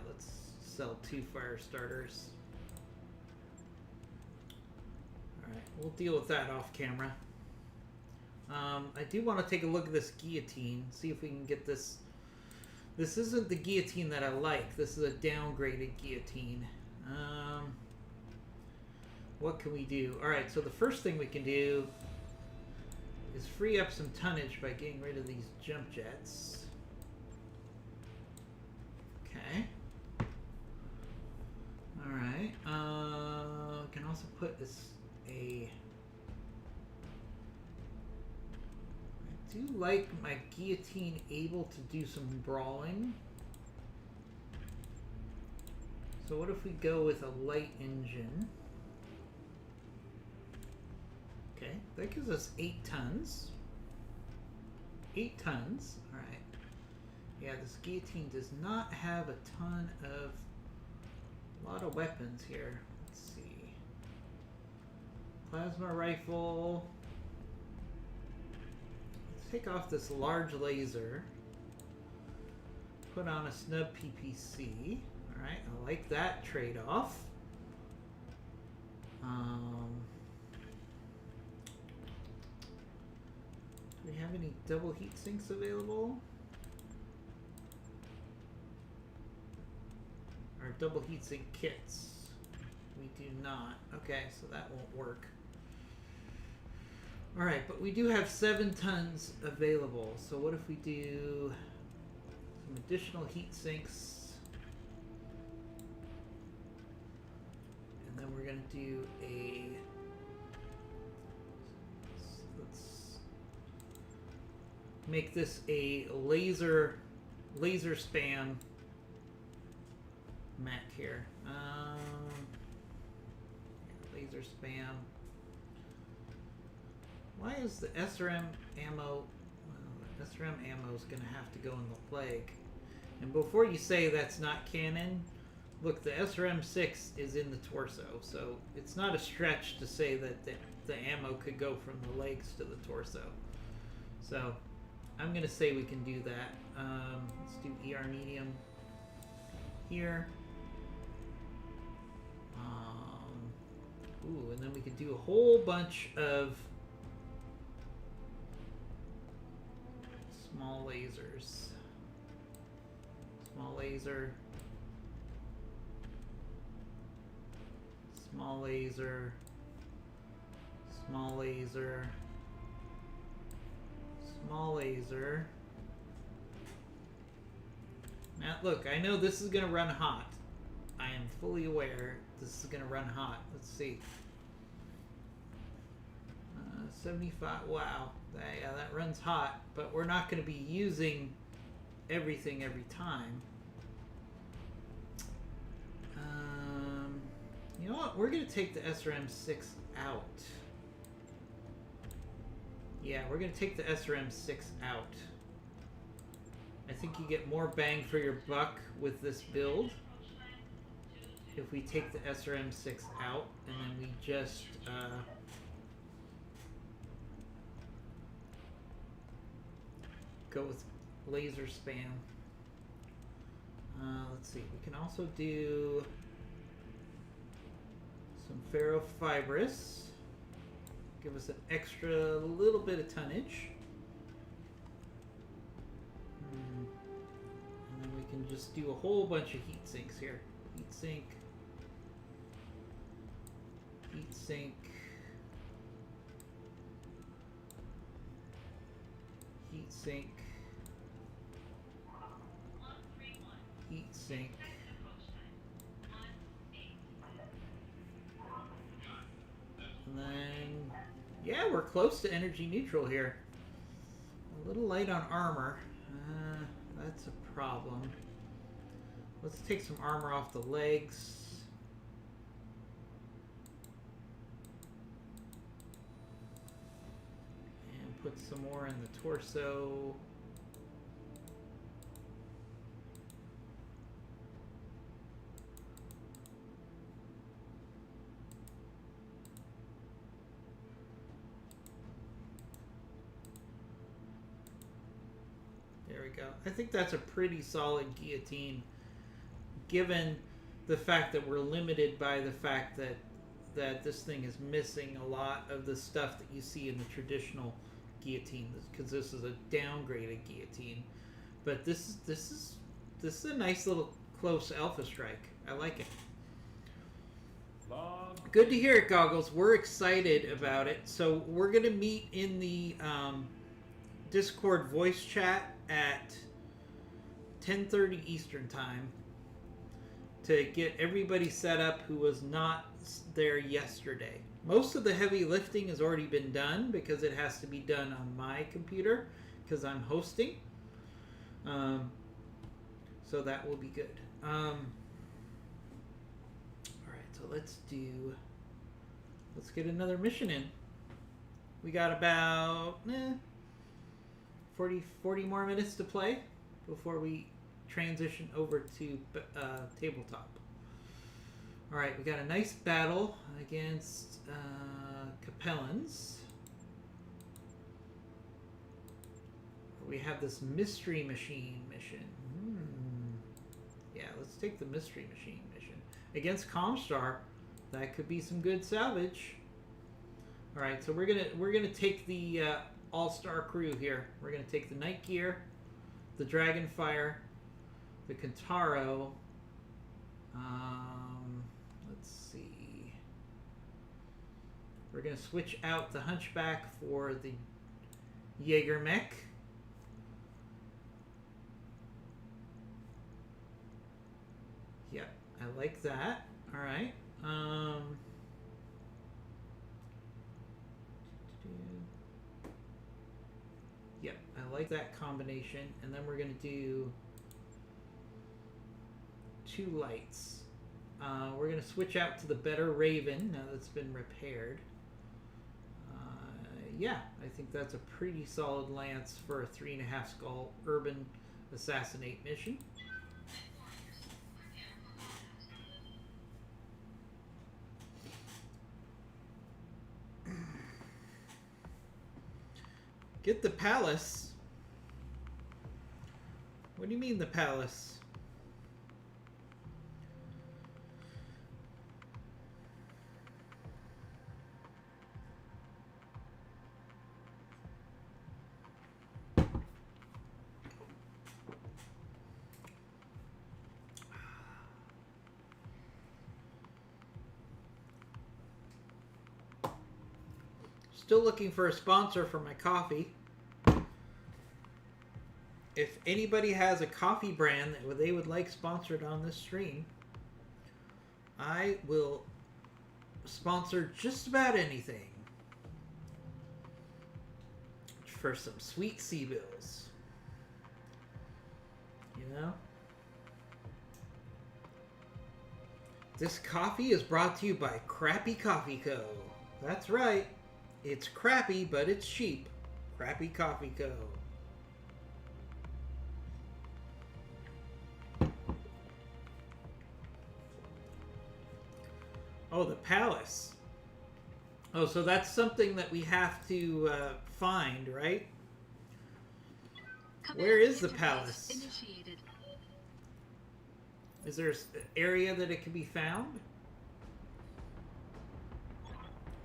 let's sell 2 fire starters. Alright, we'll deal with that off camera. I do want to take a look at this guillotine, see if we can get this. This isn't the guillotine that I like. This is a downgraded guillotine. What can we do? Alright, so the first thing we can do is free up some tonnage by getting rid of these jump jets. Okay. Alright. We can also put this I do like my guillotine able to do some brawling. So what if we go with a light engine? Okay, that gives us 8 tons. 8 tons, alright. Yeah, this guillotine does not have a ton of... a lot of weapons here. Let's see. Plasma rifle. Take off this large laser, put on a snub PPC. Alright, I like that trade-off. Do we have any double heat sinks available? Or double heat sink kits? We do not. Okay, so that won't work. Alright, but we do have 7 tons available. So what if we do some additional heat sinks? And then we're going to do a... let's make this a laser spam mech here. Laser spam. Why is the SRM ammo... well, the SRM ammo is going to have to go in the Plague. And before you say that's not canon, look, the SRM-6 is in the torso, so it's not a stretch to say that the ammo could go from the legs to the torso. So, I'm going to say we can do that. Let's do ER medium here. Ooh, and then we could do a whole bunch of small lasers. Small laser. Small laser. Small laser. Small laser. Now, look, I know this is going to run hot. I am fully aware this is going to run hot. Let's see. 75. Wow. Yeah, that runs hot. But we're not going to be using everything every time. You know what? We're going to take the SRM-6 out. Yeah, we're going to take the SRM-6 out. I think you get more bang for your buck with this build if we take the SRM-6 out and then we just go with laser spam. Let's see, we can also do some ferrofibrous. Give us an extra little bit of tonnage. And then we can just do a whole bunch of heat sinks here. Heat sink. Heat sink. Heat sink. Heat sink. And then, yeah, we're close to energy neutral here. A little light on armor. That's a problem. Let's take some armor off the legs. And put some more in the torso. There we go. I think that's a pretty solid guillotine, given the fact that we're limited by the fact that this thing is missing a lot of the stuff that you see in the traditional guillotine, because this is a downgraded guillotine. But this is a nice little close alpha strike. I like it. Good to hear it, Goggles. We're excited about it. So we're gonna meet in the Discord voice chat at 10:30 Eastern time to get everybody set up who was not there yesterday. Most of the heavy lifting has already been done because it has to be done on my computer because I'm hosting. So that will be good. Alright, so let's get another mission in. We got about 40 more minutes to play before we transition over to tabletop. Alright, we got a nice battle against Capellans. We have this mystery machine mission. Yeah, let's take the mystery machine mission. Against Comstar, that could be some good salvage. Alright, so we're gonna take the all-star crew here. We're gonna take the Night Gear, the Dragonfire, the Kentaro. Let's see. We're gonna switch out the Hunchback for the MegaMek. Yeah, I like that. All right. Yep, I like that combination. And then we're going to do 2 lights. We're going to switch out to the Better Raven now that's been repaired. Yeah, I think that's a pretty solid lance for a 3.5 skull urban assassinate mission. Get the palace? What do you mean the palace? Still looking for a sponsor for my coffee. if anybody has a coffee brand that they would like sponsored on this stream, I will sponsor just about anything for some sweet sea bills. You know? This coffee is brought to you by Crappy Coffee Co. That's right. It's crappy, but it's cheap. Crappy Coffee Co. Oh, the palace. Oh, so that's something that we have to find, right? Where is the palace? Initiated. Is there an area that it can be found?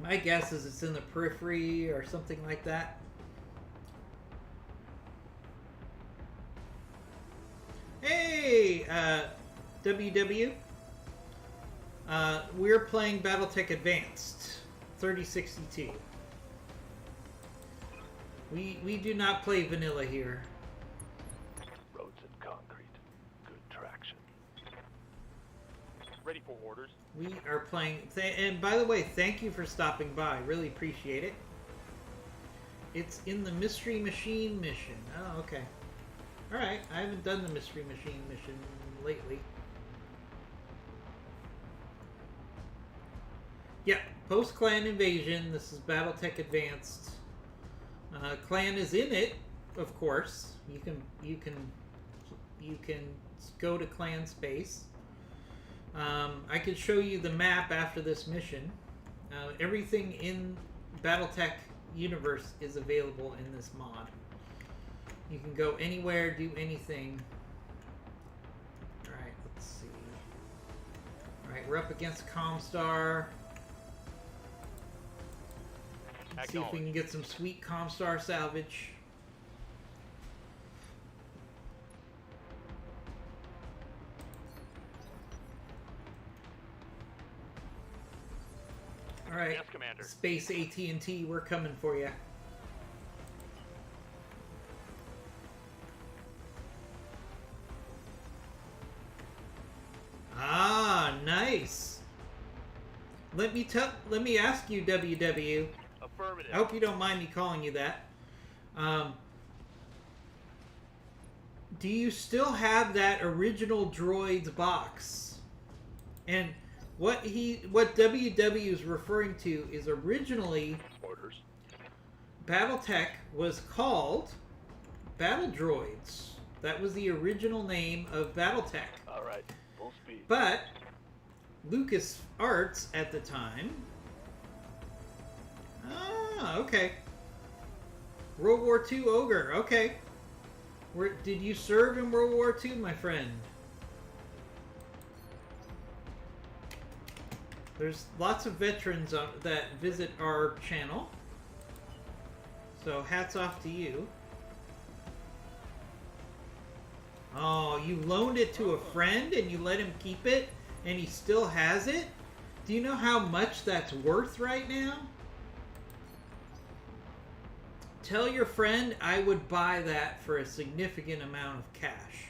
My guess is it's in the periphery or something like that. Hey, WW. We're playing Battletech Advanced 3062. We do not play vanilla here. Roads and concrete. Good traction. Ready for orders. We are playing... and by the way, thank you for stopping by. Really appreciate it. It's in the Mystery Machine mission. Oh, okay. Alright, I haven't done the Mystery Machine mission lately. Yeah, post-clan invasion. This is Battletech Advanced. Clan is in it, of course. You can go to clan space. I could show you the map after this mission. Everything in Battletech universe is available in this mod. You can go anywhere, do anything. Alright, let's see. Alright, we're up against Comstar. See if we can get some sweet Comstar salvage. All right, Yes, Commander. Space AT&T, we're coming for you. Ah, nice. Let me ask you, WW. Affirmative. I hope you don't mind me calling you that. Do you still have that original Droids box? And what WW is referring to is originally Orders. Battletech was called Battle Droids. That was the original name of Battletech. All right. Full speed. But Lucas Arts at the time. Ah, okay. World War II Ogre. Okay. Did you serve in World War II, my friend? There's lots of veterans that visit our channel. So hats off to you. Oh, you loaned it to a friend and you let him keep it and he still has it? Do you know how much that's worth right now? Tell your friend I would buy that for a significant amount of cash.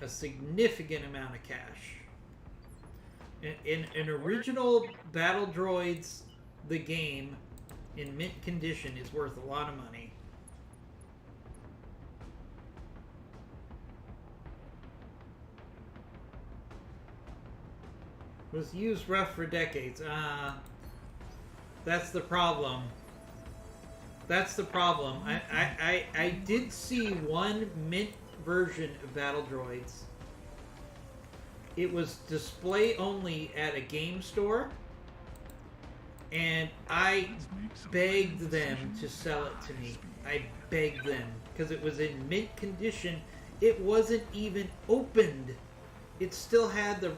A significant amount of cash. In an original Battle Droids, the game, in mint condition, is worth a lot of money. Was used rough for decades. That's the problem. That's the problem. I did see one mint version of Battle Droids. It was display only at a game store, and I begged them to sell it to me. I begged them because it was in mint condition. It wasn't even opened. It still had the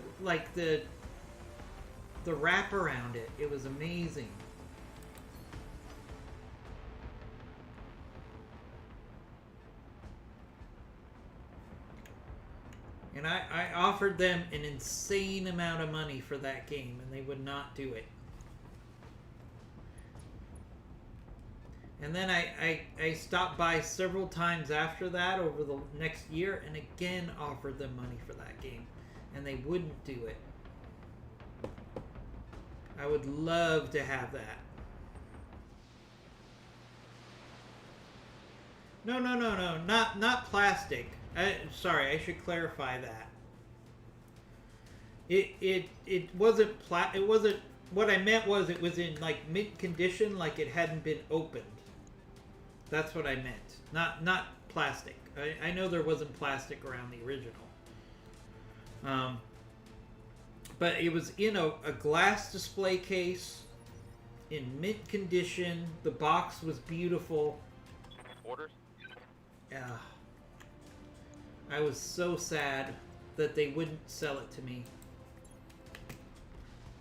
wrap around it. It was amazing. And I offered them an insane amount of money for that game, and they would not do it. And then I stopped by several times after that over the next year and again offered them money for that game. And they wouldn't do it. I would love to have that. No, not plastic. Sorry, I should clarify that. It wasn't it wasn't, what I meant was it was in like mint condition, like it hadn't been opened. That's what I meant. Not plastic. I know there wasn't plastic around the original. But it was in a glass display case in mint condition. The box was beautiful. Orders? Yeah. I was so sad that they wouldn't sell it to me.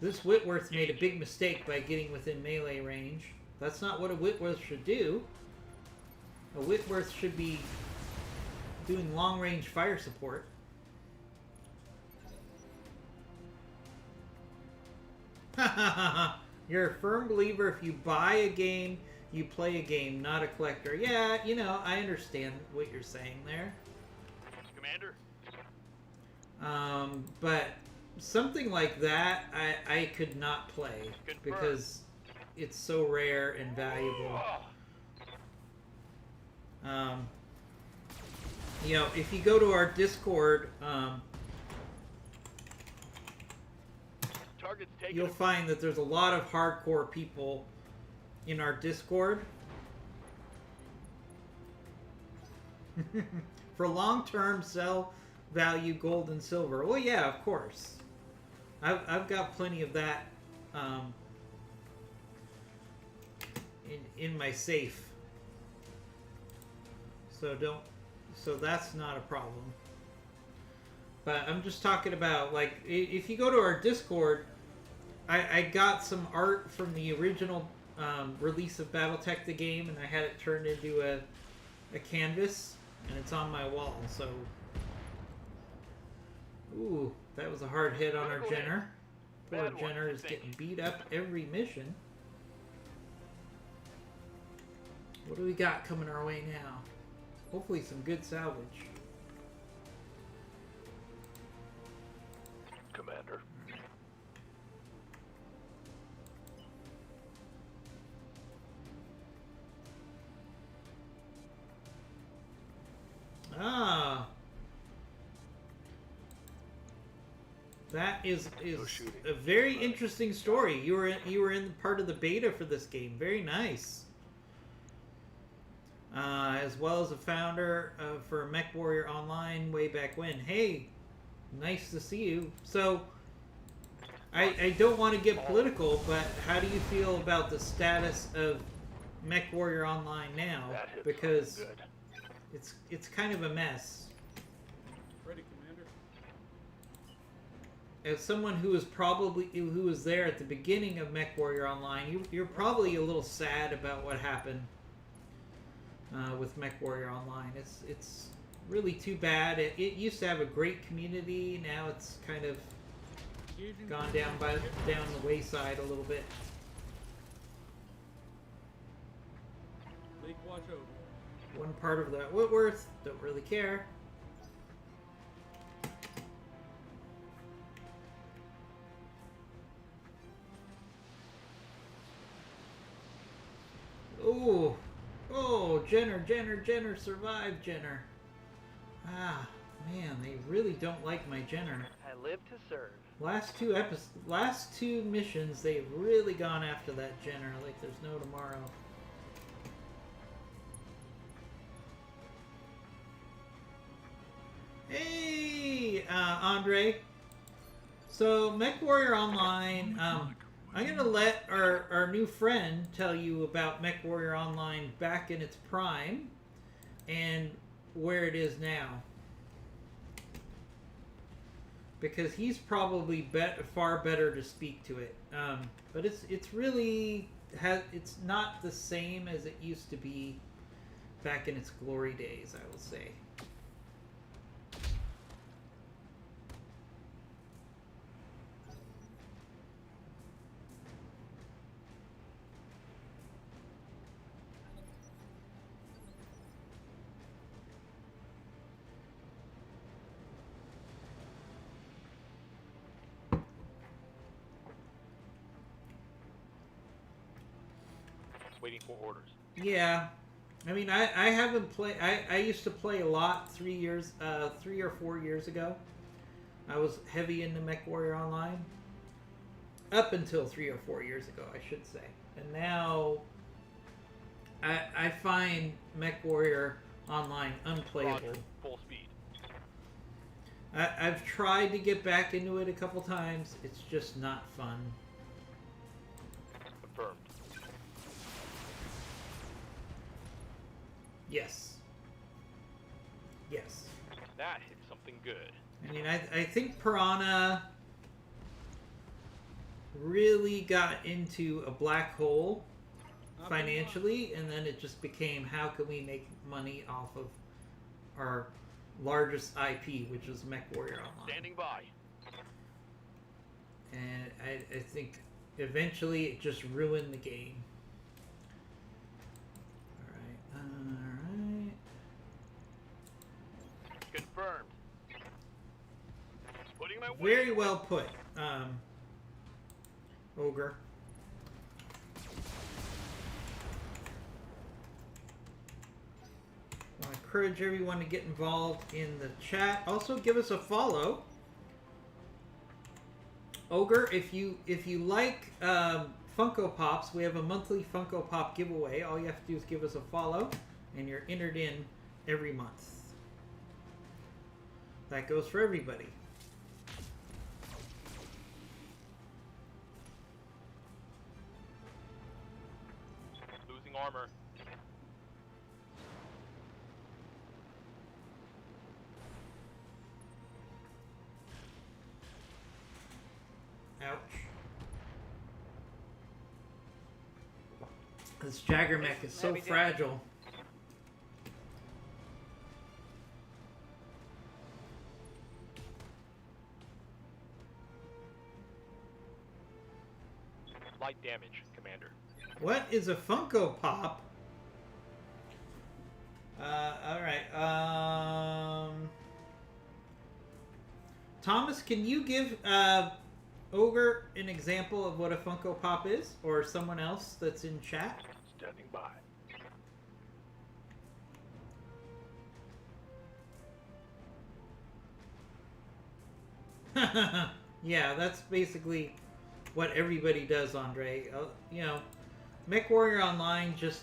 This Whitworth made a big mistake by getting within melee range. That's not what a Whitworth should do. A Whitworth should be doing long-range fire support. You're a firm believer if you buy a game, you play a game, not a collector. Yeah, you know, I understand what you're saying there. Commander? But something like that, I could not play because it's so rare and valuable. You know, if you go to our Discord, you'll find that there's a lot of hardcore people in our Discord. For long-term sell value gold and silver. Well, yeah, of course. I've got plenty of that in my safe. So that's not a problem. But I'm just talking about, like, if you go to our Discord, I got some art from the original release of Battletech the game, and I had it turned into a canvas, and it's on my wall, so... Ooh, that was a hard hit on our Jenner. Poor Jenner is getting beat up every mission. What do we got coming our way now? Hopefully some good salvage. Commander. Ah. That is a very interesting story. You were in part of the beta for this game. Very nice. As well as a founder for Mech Warrior Online way back when. Hey, nice to see you. So, I don't want to get political, but how do you feel about the status of Mech Warrior Online now? Because it's kind of a mess. Ready, Commander. As someone who was there at the beginning of Mech Warrior Online, you're probably a little sad about what happened with Mech Warrior Online. It's really too bad. It used to have a great community. Now it's kind of gone down the wayside a little bit. League watch over. One part of that Whitworth, don't really care. Ooh. Oh, Jenner survived, Jenner. Ah, man, they really don't like my Jenner. I live to serve. Last two missions, they've really gone after that Jenner like there's no tomorrow. Hey, Andre. So, Mech Warrior Online, I'm going to let our new friend tell you about Mech Warrior Online back in its prime and where it is now. Because he's probably far better to speak to it. But it's really... it's not the same as it used to be back in its glory days, I will say. Waiting for orders. Yeah. I mean, I haven't played... I used to play a lot 3 or 4 years ago. I was heavy into MechWarrior Online. Up until 3 or 4 years ago, I should say. And now... I find MechWarrior Online unplayable. Roger. Full speed. I've tried to get back into it a couple times. It's just not fun. Confirmed. Yes. Yes. That hit something good. I mean, I think Piranha really got into a black hole financially, and then it just became, how can we make money off of our largest IP, which is MechWarrior Online. Standing by. And I think eventually it just ruined the game. Alright. Confirmed. Putting my Very well put, Ogre. I encourage everyone to get involved in the chat. Also, give us a follow. Ogre, if you like Funko Pops, we have a monthly Funko Pop giveaway. All you have to do is give us a follow, and you're entered in every month. That goes for everybody. Losing armor. Ouch. This MegaMek is so fragile. Light damage, Commander. What is a Funko Pop? Alright, Thomas, can you give, Ogre an example of what a Funko Pop is? Or someone else that's in chat? Standing by. Yeah, that's basically what everybody does, Andre. You know, MechWarrior Online just...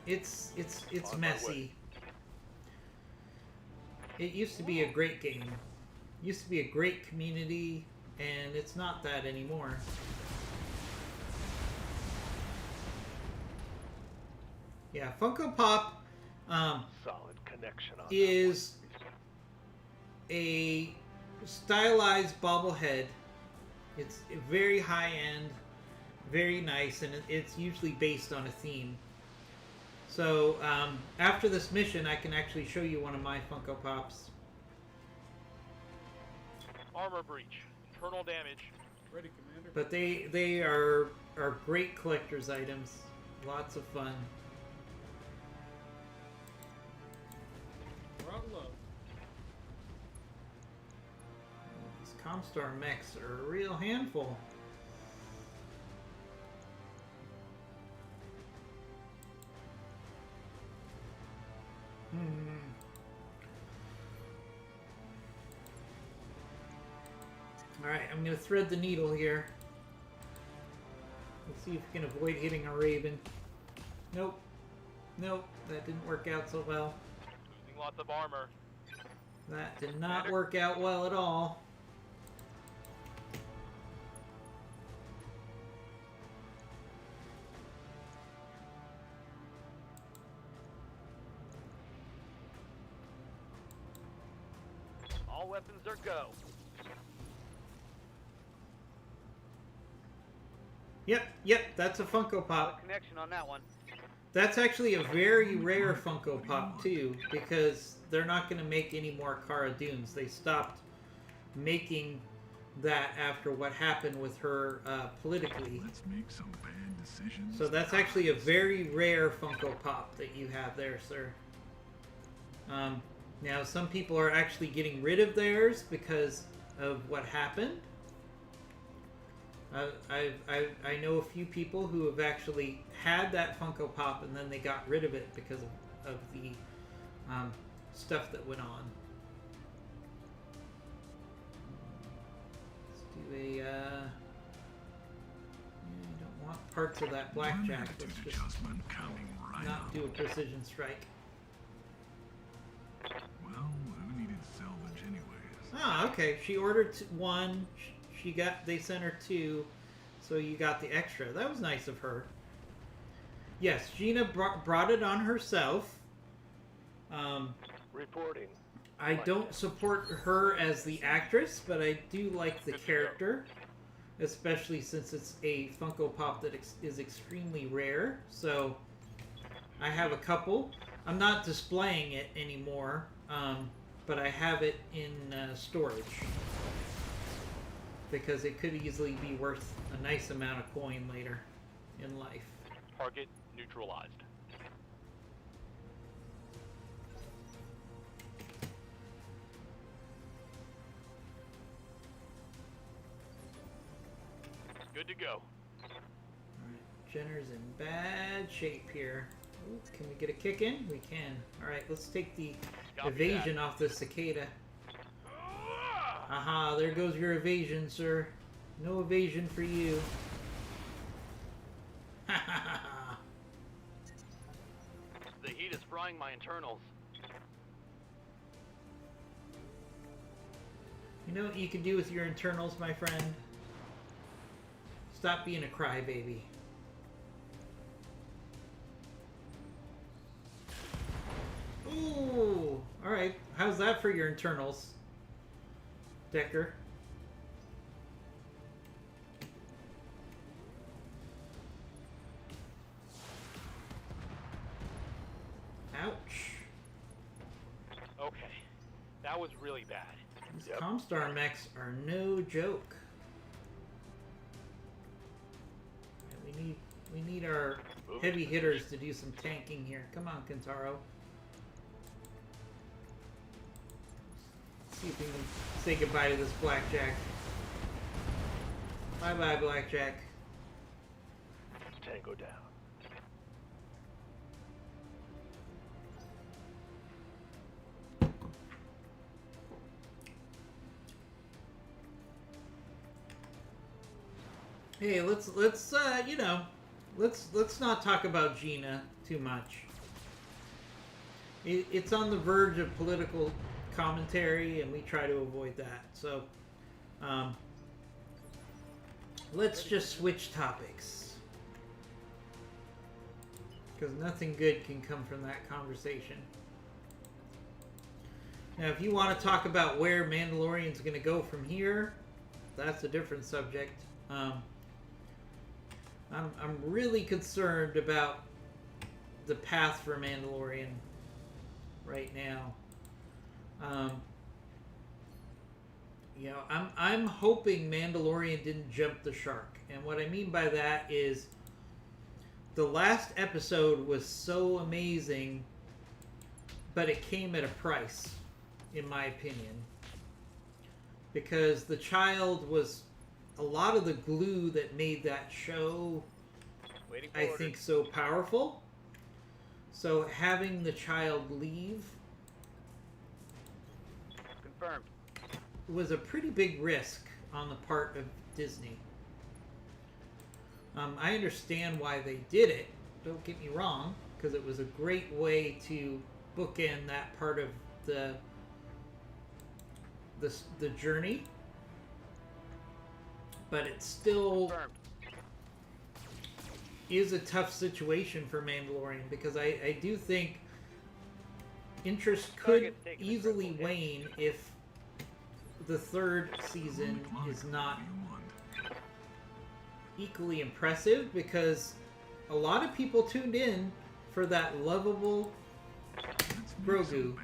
It's messy. It used to be a great game. It used to be a great community, and it's not that anymore. Yeah, Funko Pop Solid connection on is a stylized bobblehead. It's very high-end, very nice, and it's usually based on a theme. So, after this mission, I can actually show you one of my Funko Pops. Armor breach. Internal damage. Ready, Commander. But they are great collector's items. Lots of fun. We're out low. These Comstar mechs are a real handful. Alright, I'm going to thread the needle here. Let's see if we can avoid hitting a Raven. Nope. Nope, that didn't work out so well. Losing lots of armor. That did not work out well at all. All weapons are go. Yep, that's a Funko Pop. Connection on that one. That's actually a very rare Funko Pop, too, because they're not going to make any more Cara Dunes. They stopped making that after what happened with her politically. Let's make some bad decisions. So that's actually a very rare Funko Pop that you have there, sir. Now, some people are actually getting rid of theirs because of what happened. I know a few people who have actually had that Funko Pop and then they got rid of it because of the stuff that went on. Let's do a. I don't want parts of that blackjack. Let's just not do a precision strike. Well, who needed salvage anyways? Ah, okay. She ordered one. She got. They sent her two, so you got the extra. That was nice of her. Yes, Gina brought it on herself. Reporting. I don't support her as the actress, but I do like the character, especially since it's a Funko Pop that is extremely rare. So I have a couple. I'm not displaying it anymore, but I have it in storage because it could easily be worth a nice amount of coin later in life. Target neutralized. Good to go. Alright, Jenner's in bad shape here. Ooh, can we get a kick in? We can. Alright, let's take the evasion off the cicada. Aha, there goes your evasion, sir. No evasion for you. Ha ha ha ha. The heat is frying my internals. You know what you can do with your internals, my friend? Stop being a crybaby. Ooh! Alright, how's that for your internals, Decker? Ouch. Okay, that was really bad. These Comstar mechs are no joke. We need our heavy hitters to do some tanking here. Come on, Kentaro. Let's see if we can say goodbye to this blackjack. Bye-bye, blackjack. Tango down. Hey, let's you know, let's not talk about Gina too much. It's on the verge of political commentary, and we try to avoid that. So, let's just switch topics, because nothing good can come from that conversation. Now, if you want to talk about where Mandalorian's going to go from here, that's a different subject. I'm really concerned about the path for Mandalorian right now. You know, I'm hoping Mandalorian didn't jump the shark, and what I mean by that is the last episode was so amazing, but it came at a price, in my opinion, because the child was a lot of the glue that made that show, I think, so powerful. So having the child leave Confirmed. was a pretty big risk on the part of Disney. I understand why they did it, don't get me wrong, because it was a great way to bookend that part of the journey. But it still is a tough situation for Mandalorian, because I do think interest could easily wane if the third season is not equally impressive, because a lot of people tuned in for that lovable Grogu.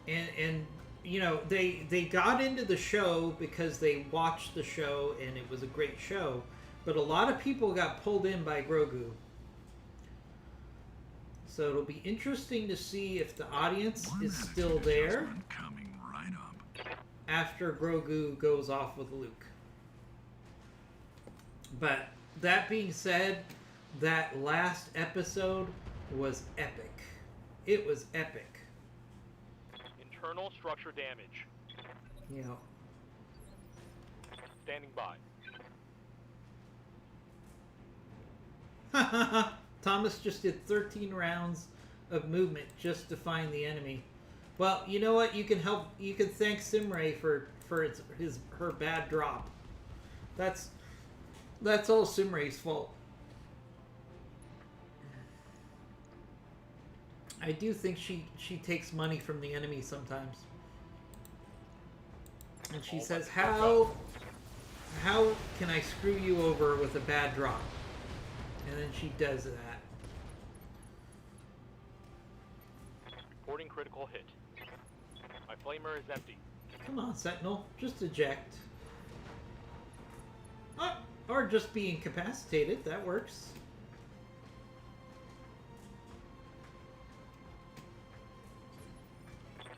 And you know, they got into the show because they watched the show and it was a great show, but a lot of people got pulled in by Grogu. So it'll be interesting to see if the audience is still there after Grogu goes off with Luke. But that being said, that last episode was epic. It was epic. Internal structure damage. You know. Standing by. Thomas just did 13 rounds of movement just to find the enemy. Well, you know what? You can help. You can thank Simray for her bad drop. That's all Simray's fault. I do think she takes money from the enemy sometimes, and she says, "How can I screw you over with a bad drop?" And then she does that. Reporting critical hit. My flamer is empty. Come on, Sentinel. Just eject. Oh, or just be incapacitated. That works.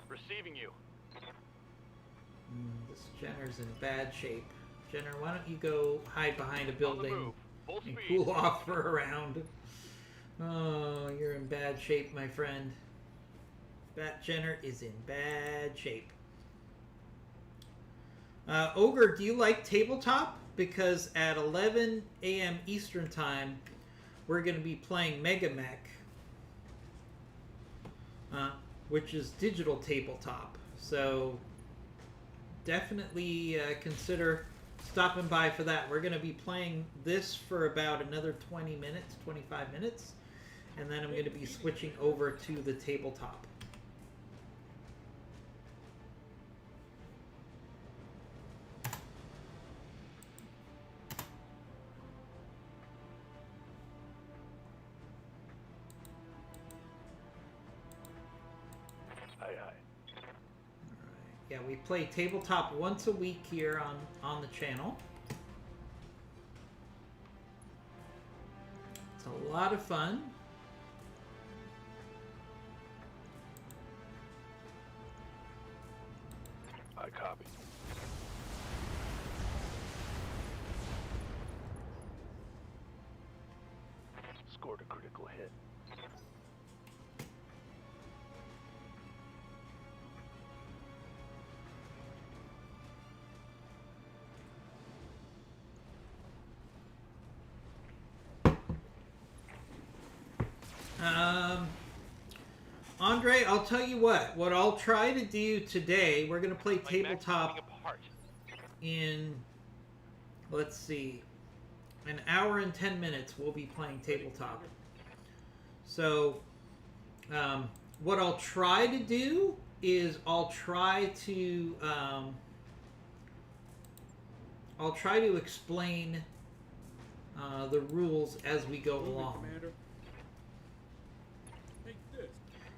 Receiving you. This Jenner's in bad shape. Jenner, why don't you go hide behind a building Full and speed. cool off for a round? Oh, you're in bad shape, my friend. Bat Jenner is in bad shape. Ogre, do you like tabletop? Because at 11 a.m. Eastern Time, we're going to be playing MegaMek, which is digital tabletop. So definitely consider stopping by for that. We're going to be playing this for about another 20 minutes, 25 minutes, and then I'm going to be switching over to the tabletop. Yeah, we play tabletop once a week here on the channel. It's a lot of fun. I copy. Scored a critical hit. Andre, I'll tell you what I'll try to do today, we're going to play My mech's tabletop coming apart. in, let's see, an hour and 10 minutes we'll be playing tabletop. So, what I'll try to do is I'll try to explain the rules as we go along. Commander. Take this.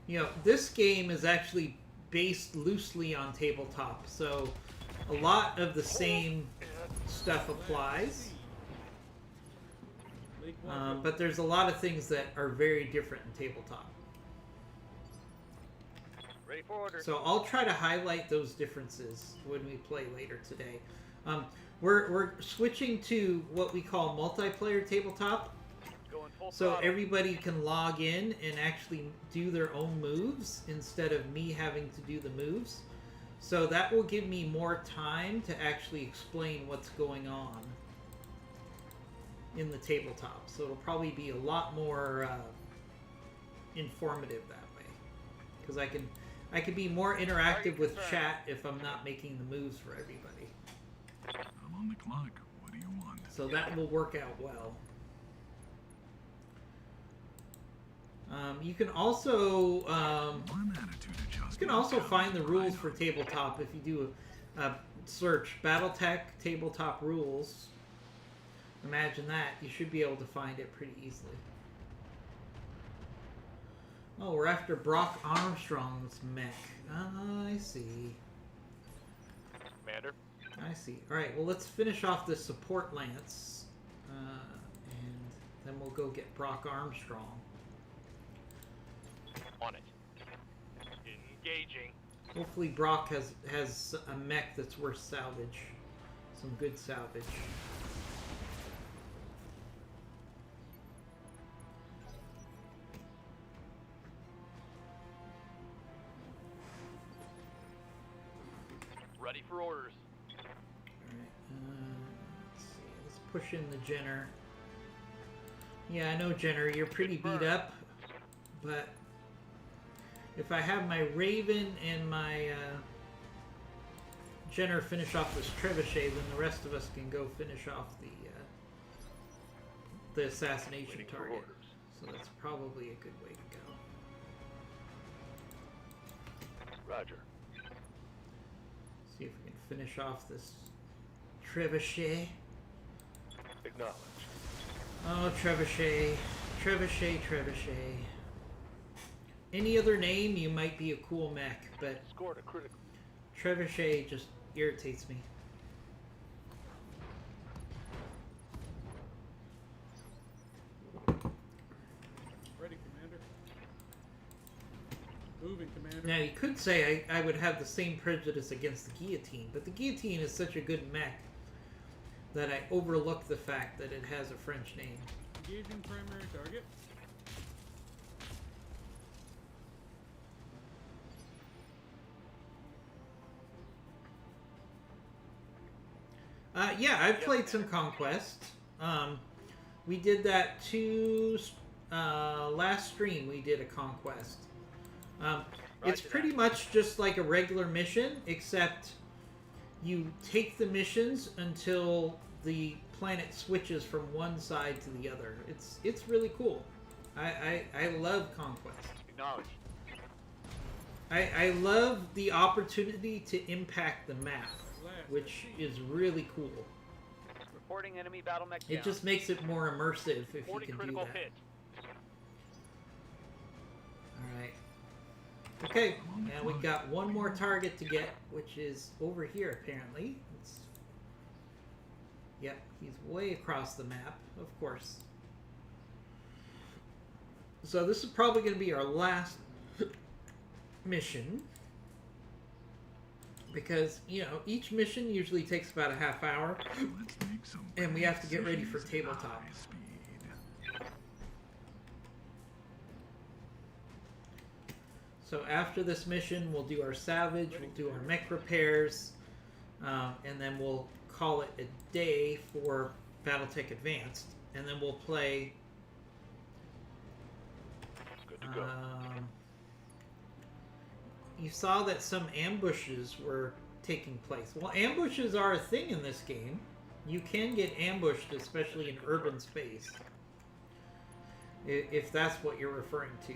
You know, this game is actually based loosely on tabletop, so a lot of the same stuff applies. Lake Watch But there's a lot of things that are very different in tabletop. Ready for order. So I'll try to highlight those differences when we play later today. We're switching to what we call multiplayer tabletop. Going full So throttle. everybody can log in and actually do their own moves instead of me having to do the moves. So that will give me more time to actually explain what's going on in the tabletop. So it'll probably be a lot more informative that way. Because I can be more interactive with chat if I'm not making the moves for everybody. I'm on the clock. What do you want? So that will work out well. You can also One attitude adjustment. you can also find the rules for tabletop if you do a search Battletech tabletop rules. Imagine that. You should be able to find it pretty easily. Oh, we're after Brock Armstrong's mech. I see. Commander. I see. Alright, well let's finish off the support lance. And then we'll go get Brock Armstrong. On it. Engaging. Hopefully Brock has a mech that's worth salvage. Some good salvage. Ready for orders. Alright, let's see. Let's push in the Jenner. Yeah, I know, Jenner, you're pretty beat up, but if I have my Raven and my Jenner finish off this Trebuchet, then the rest of us can go finish off the assassination Waiting for target. orders. So that's probably a good way to go. Roger. See if we can finish off this Trebuchet. Acknowledge. Oh, Trebuchet. Trebuchet, Trebuchet. Any other name, you might be a cool mech, but Scored a critical. Trebuchet just irritates me. Ready, Commander. Moving, Commander. Now, you could say I would have the same prejudice against the Guillotine, but the Guillotine is such a good mech that I overlook the fact that it has a French name. Engaging primary target. Yeah, I've played some Conquest. We did that last stream. We did a Conquest. It's pretty much just like a regular mission, except you take the missions until the planet switches from one side to the other. It's really cool. I love Conquest. Acknowledge. I love the opportunity to impact the map, which is really cool. Reporting enemy battle mech It just makes it more immersive if you Reporting can do critical that. hit. Alright. Okay, and we got one more target to get, which is over here apparently. Yep, he's way across the map, of course. So this is probably going to be our last mission. Because, you know, each mission usually takes about a half hour. Let's make some And we have to get ready for decisions at tabletop. high speed. So after this mission, we'll do our salvage, we'll do our mech repairs, and then we'll call it a day for Battletech Advanced. And then we'll play... Good to go. You saw that some ambushes were taking place. Well, ambushes are a thing in this game. You can get ambushed, especially in urban space. If that's what you're referring to.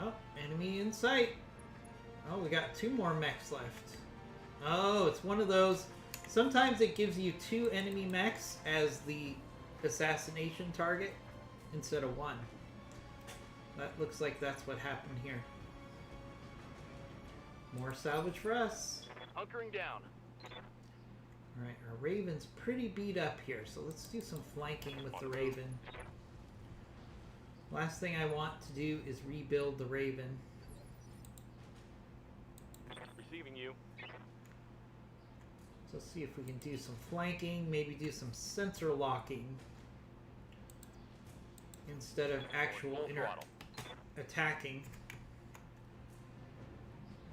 Oh, enemy in sight. Oh, we got 2 more mechs left. Oh, it's one of those... Sometimes it gives you 2 enemy mechs as the assassination target instead of 1. That looks like that's what happened here. More salvage for us. Hunkering down. Alright, our Raven's pretty beat up here, so let's do some flanking with the Raven. Last thing I want to do is rebuild the Raven. Receiving you. So let's see if we can do some flanking, maybe do some sensor locking instead of actual Full throttle. attacking.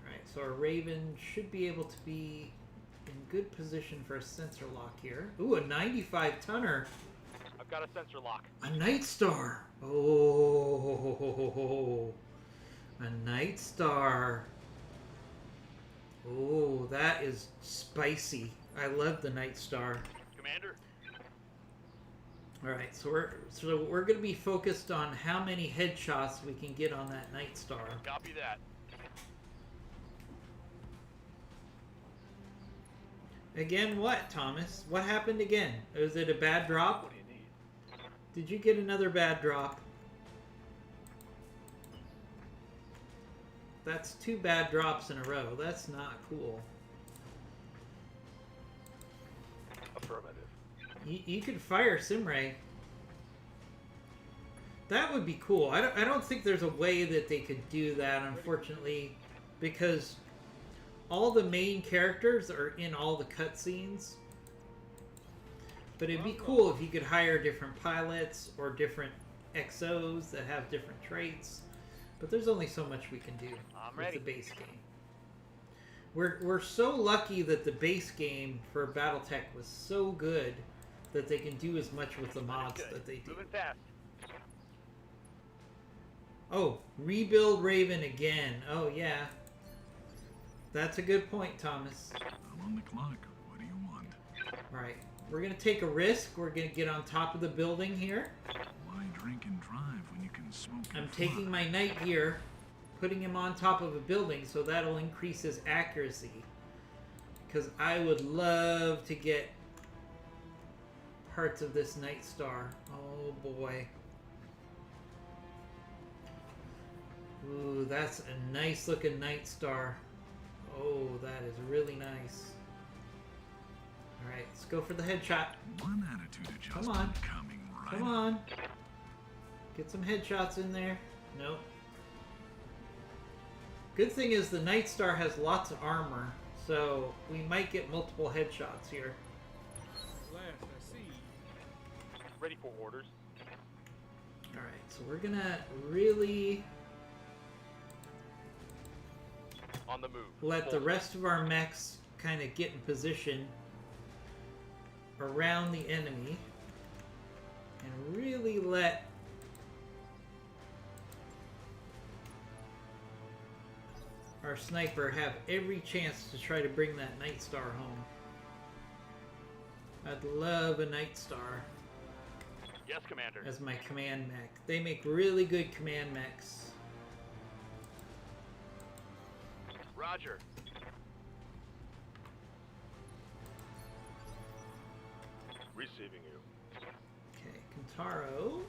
Alright, so our Raven should be able to be in good position for a sensor lock here. Ooh, a 95 tonner. I've got a sensor lock. A Night Star. Oh, a Night Star. Oh, that is spicy. I love the Night Star. Commander. All right, so we're going to be focused on how many headshots we can get on that Night Star. Copy that. Again, what, Thomas? What happened again? Was it a bad drop? What do you need? Did you get another bad drop? That's 2 bad drops in a row. That's not cool. Affirmative. You could fire Simray. That would be cool. I don't think there's a way that they could do that, unfortunately, because all the main characters are in all the cutscenes. But it'd be cool if you could hire different pilots or different XOs that have different traits. But there's only so much we can do with the base game. We're so lucky that the base game for Battletech was so good that they can do as much with the mods that they do. Moving fast. Oh, rebuild Raven again. Oh, yeah. That's a good point, Thomas. I'm on the clock. What do you want? Alright, we're going to take a risk. We're going to get on top of the building here. Why drink and drive when you can smoke and I'm taking my knight here, putting him on top of a building, so that'll increase his accuracy. Because I would love to get parts of this Night Star. Oh boy. Ooh, that's a nice looking Night Star. Oh, that is really nice. Alright, let's go for the headshot. One attitude adjustment Come on. coming right Come up. on. Get some headshots in there. Nope. Good thing is the Night Star has lots of armor, so we might get multiple headshots here. Last I see. Ready for orders. Alright, so we're gonna really On the move. let the rest of our mechs kind of get in position around the enemy and really let our sniper have every chance to try to bring that Night Star home. I'd love a Night Star Yes, Commander. as my command mech. They make really good command mechs. Roger. Receiving you. Okay, Kentaro.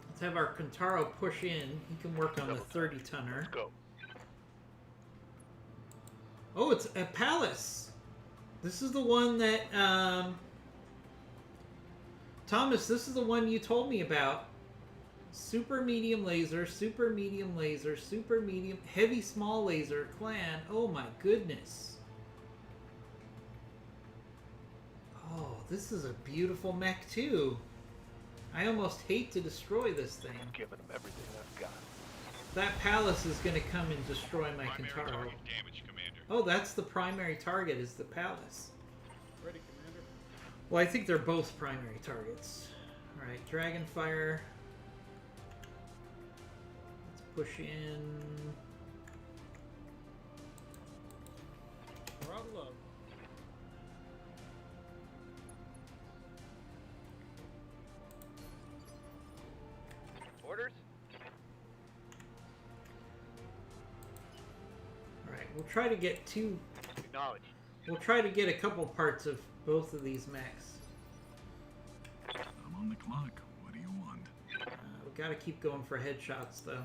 Let's have our Kentaro push in. He can work on the 30-tonner. Let's go. Oh, it's a palace. This is the one that, Thomas, this is the one you told me about. Super medium laser, super medium laser, super medium, heavy small laser, clan. Oh my goodness. Oh, this is a beautiful mech too. I almost hate to destroy this thing. Giving them everything I've got. That palace is going to come and destroy my Primary Kentaro. target damage, Commander. Oh, that's the primary target, is the palace. Ready, Commander. Well, I think they're both primary targets. Alright, Dragonfire. Let's push in. Throttle up. Orders? Alright, we'll try to get two. Acknowledged. We'll try to get a couple parts of both of these mechs. I'm on the clock. What do you want? We gotta keep going for headshots, though.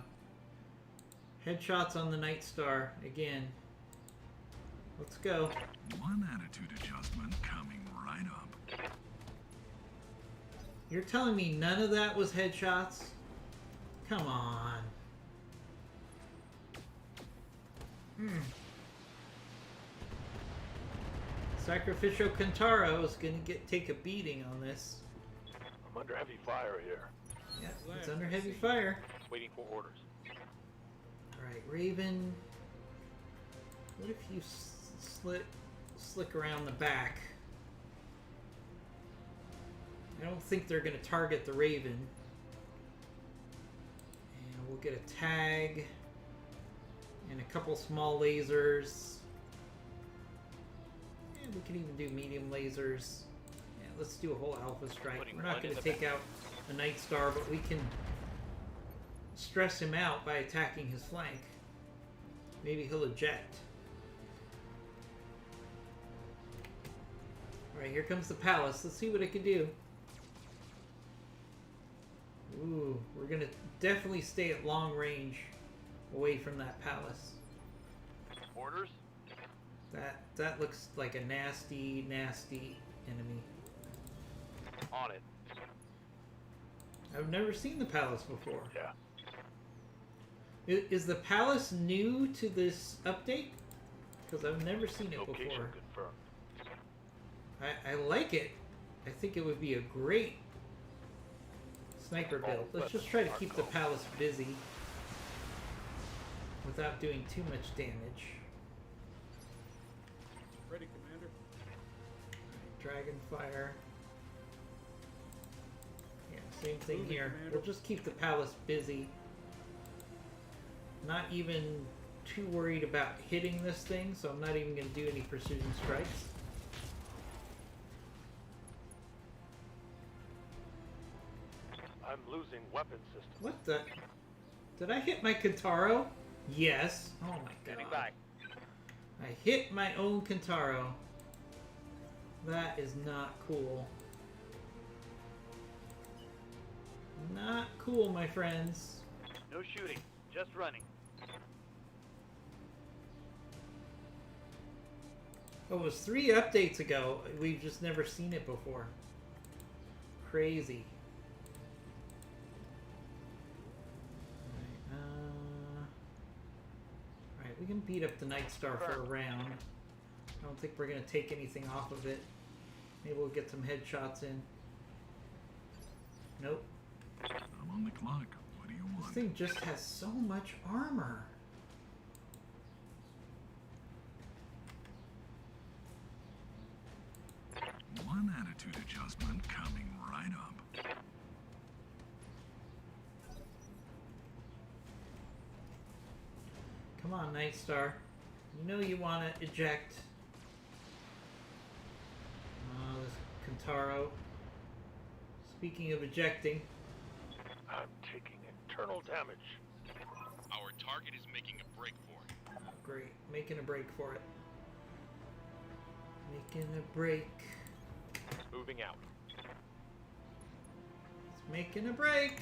Headshots on the Night Star again. Let's go. One attitude adjustment coming right up. You're telling me none of that was headshots? Come on. Sacrificial Kentaro is gonna take a beating on this. I'm under heavy fire here. Yeah, it's under heavy fire. Waiting for orders. Alright, Raven. What if you slick around the back? I don't think they're going to target the Raven. And we'll get a tag. And a couple small lasers. And we can even do medium lasers. Yeah, let's do a whole Alpha Strike. Putting We're not one going in to the take out a Night Star, but we can stress him out by attacking his flank. Maybe he'll eject. Alright, here comes the palace. Let's see what it can do. Ooh, we're gonna definitely stay at long range away from that palace. Orders? That looks like a nasty, nasty enemy. On it. I've never seen the palace before. Yeah. Is the palace new to this update? Because I've never seen it Location before. confirmed. I like it. I think it would be a great sniper build. Let's just try to keep the palace busy without doing too much damage. Ready, Commander. Dragonfire. Yeah, same thing Moving, here. Commander. We'll just keep the palace busy. Not even too worried about hitting this thing, so I'm not even going to do any precision strikes. I'm losing weapon systems. What the? Did I hit my Kintaro? Yes. Oh my Standing god. by. I hit my own Kintaro. That is not cool. Not cool, my friends. No shooting, just running. Oh, it was 3 updates ago. We've just never seen it before. Crazy. Alright, we can beat up the Night Star for a round. I don't think we're going to take anything off of it. Maybe we'll get some headshots in. Nope. I'm on the clock. What do you This want? thing just has so much armor. One attitude adjustment coming right up. Come on, Night Star. You know you want to eject. Oh, this Kintaro. Speaking of ejecting. I'm taking internal damage. Our target is making a break for it. Oh, great. Making a break for it. Making a break. Moving out. It's making a break.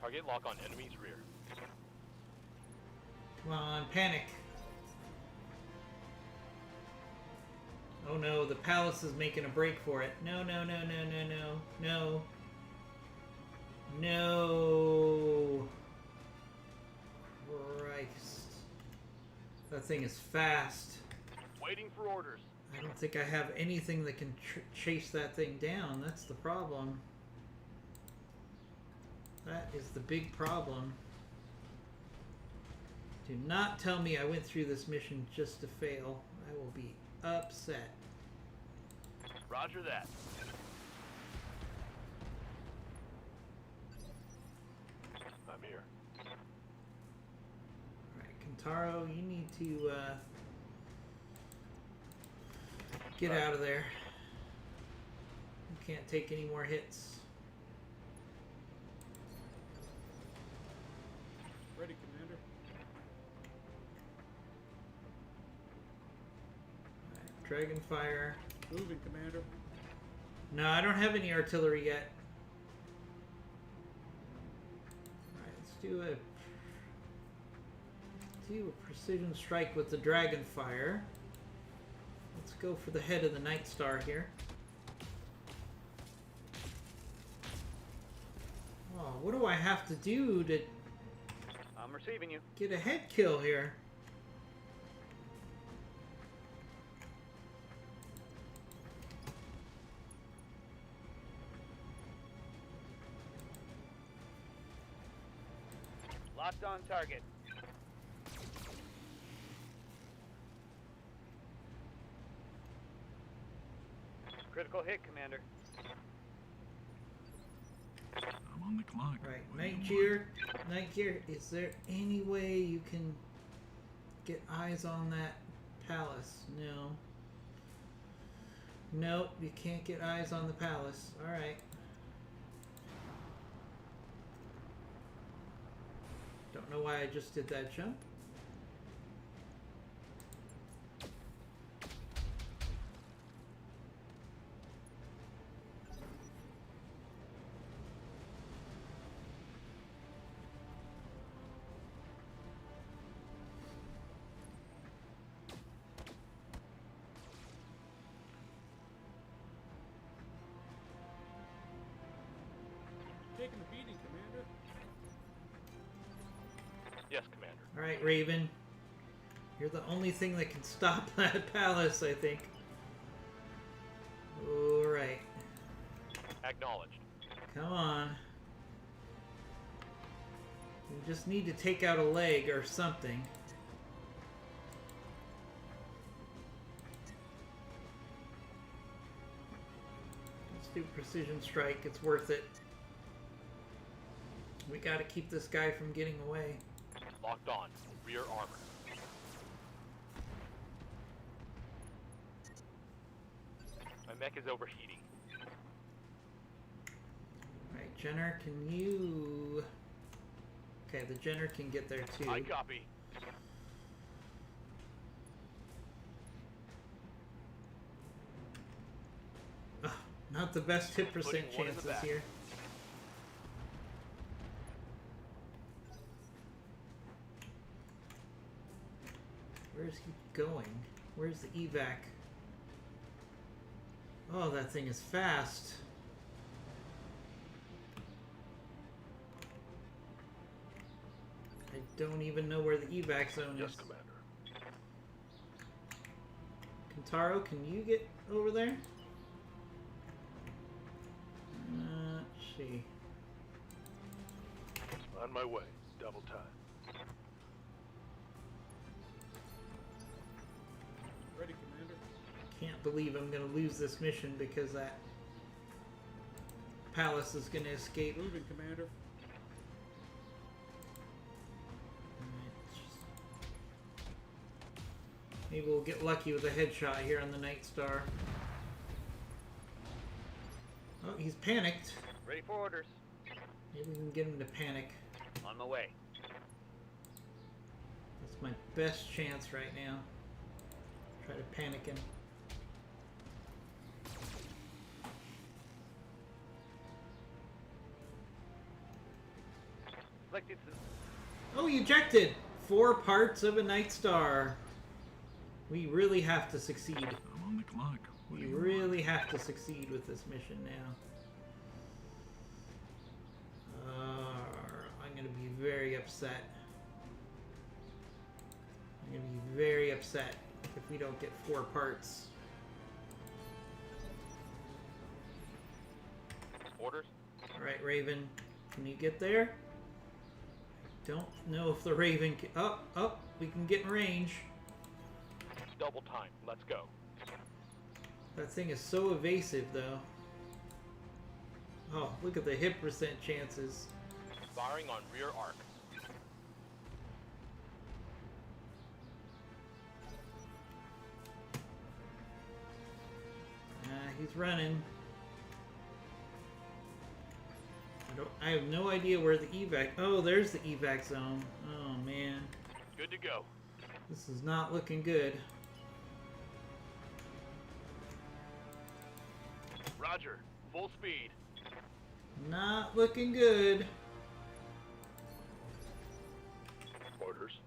Target lock on enemy's rear. Come on, panic. Oh no, the palace is making a break for it. No, no, no, no, no, no, no. No. Christ. That thing is fast. Waiting for orders. I don't think I have anything that can chase that thing down. That's the problem. That is the big problem. Do not tell me I went through this mission just to fail. I will be upset. Roger that. I'm here. Alright, Kintaro, you need to get out of there. You can't take any more hits. Ready, Commander. Alright, Dragonfire. Moving, Commander. No, I don't have any artillery yet. Alright, let's do a precision strike with the Dragonfire. Let's go for the head of the Night Star here. Oh, what do I have to do to I'm receiving you. get a head kill here? Locked on target. Critical hit, Commander. I'm on the clock. Right, What do you Night want? Gear. Night Gear, is there any way you can get eyes on that palace? No. Nope, you can't get eyes on the palace. Alright. Don't know why I just did that jump. taking the beating, Commander. Yes, Commander. Alright, Raven. You're the only thing that can stop that palace, I think. Alright. Acknowledged. Come on. We just need to take out a leg or something. Let's do precision strike. It's worth it. We gotta keep this guy from getting away. Locked on. Rear armor. My mech is overheating. Alright, Jenner, can you... Okay, the Jenner can get there too. I copy. Ugh, not the best hit percent Putting one in the chances back. here. Where's he going? Where's the evac? Oh, that thing is fast. I don't even know where the evac zone Yes, is. Commander. Kentaro, can you get over there? Let's see. On my way. Double time. Ready, Commander. Can't believe I'm gonna lose this mission because that palace is gonna escape. Moving, Commander. Maybe we'll get lucky with a headshot here on the Night Star. Oh, he's panicked. Ready for orders. Maybe we can get him to panic. On my way. That's my best chance right now. Try to panic him. Oh, he ejected! 4 parts of a Night Star. We really have to succeed. I'm on the clock. What We do you really have to succeed with this mission now. I'm gonna be very upset. I'm gonna be very upset if we don't get 4 parts. Orders. Alright, Raven, can you get there? Don't know if the Raven can... Oh, we can get in range. Double time. Let's go. That thing is so evasive, though. Oh, look at the hit percent chances. Firing on rear arc. He's running. I have no idea where the evac... Oh, there's the evac zone. Oh, man. Good to go. This is not looking good. Roger. Full speed. Not looking good. Orders.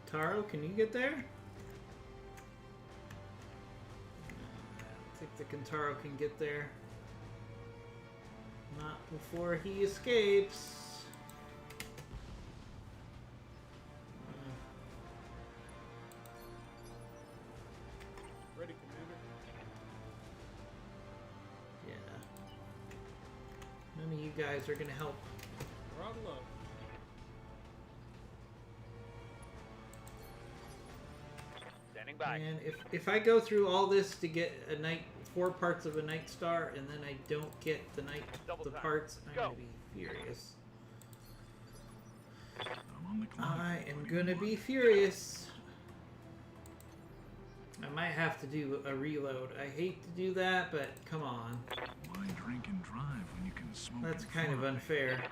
Taro, can you get there? I think the Kentaro can get there. Not before he escapes. Ready, Commander. Yeah. None of you guys are gonna help. Throttle up. Standing by. And if I go through all this to get a night 4 parts of a Night Star and then I don't get the Double time. parts, I'm Go. gonna be furious. I'm on the clock. I am What do you gonna be want? furious. I might have to do a reload. I hate to do that, but come on. Why drink and drive when you can smoke That's and kind of fly? unfair.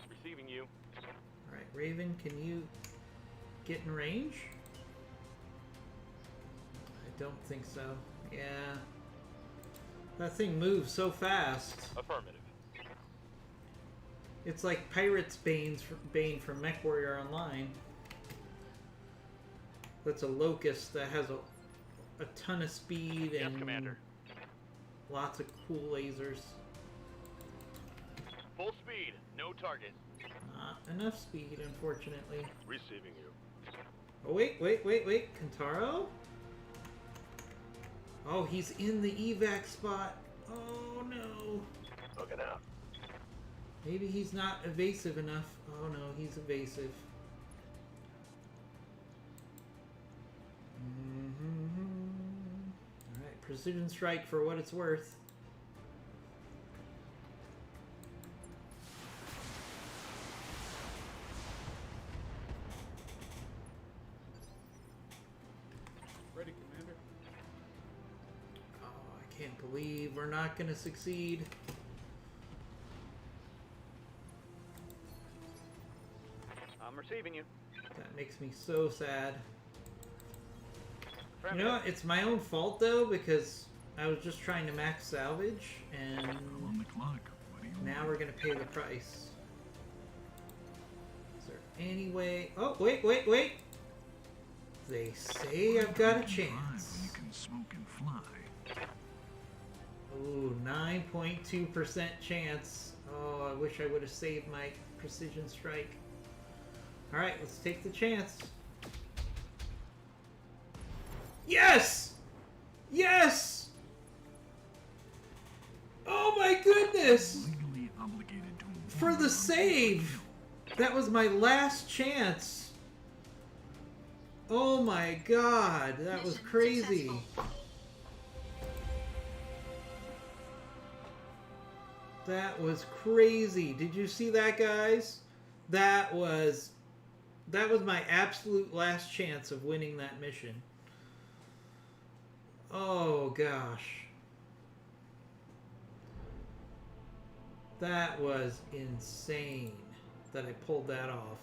Receiving you. Alright, Raven, can you get in range? I don't think so. Yeah. That thing moves so fast. Affirmative. It's like Pirate's Bane from MechWarrior Online. That's a Locust that has a ton of speed Yes, and Commander. lots of cool lasers. Full speed, no target. Not enough speed, unfortunately. Receiving you. Oh, wait. Kentaro? Oh, he's in the evac spot. Oh, no. Looking out. Maybe he's not evasive enough. Oh, no, he's evasive. Alright, precision strike for what it's worth. Ready, Commander. Oh, I can't believe we're not going to succeed. I'm receiving you. That makes me so sad. You Affirmative. know what? It's my own fault, though, because I was just trying to max salvage, and I'm on the clock. What do you now want? we're going to pay the price. Is there any way... Oh, wait! They say I've got a You can fly when chance. you can smoke and fly. Ooh, 9.2% chance. Oh, I wish I would have saved my precision strike. Alright, let's take the chance. Yes! Yes! Oh my goodness! Legally obligated to For the save! That was my last chance. Oh my god, that was crazy. That was crazy. Did you see that, guys? That was my absolute last chance of winning that mission. Oh gosh. That was insane that I pulled that off.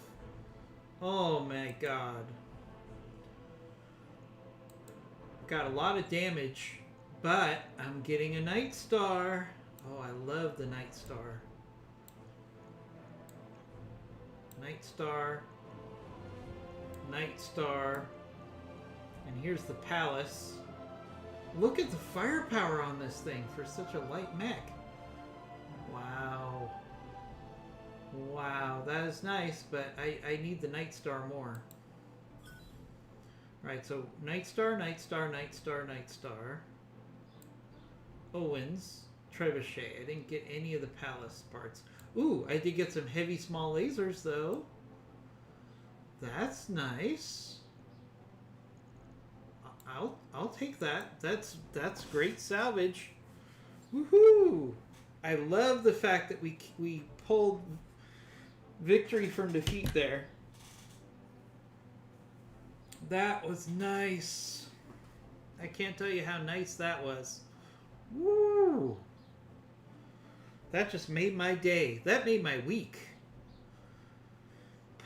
Oh my god. Got a lot of damage, but I'm getting a Night Star. Oh, I love the Night Star. Night Star. Night Star. And here's the palace. Look at the firepower on this thing for such a light mech. Wow. Wow, that is nice, but I need the Night Star more. Right, so Night Star, Night Star, Night Star, Night Star. Owens. Trebuchet. I didn't get any of the palace parts. Ooh, I did get some heavy small lasers though. That's nice. I'll take that. That's great salvage. Woohoo! I love the fact that we pulled victory from defeat there. That was nice. I can't tell you how nice that was. Woo! That just made my day. That made my week.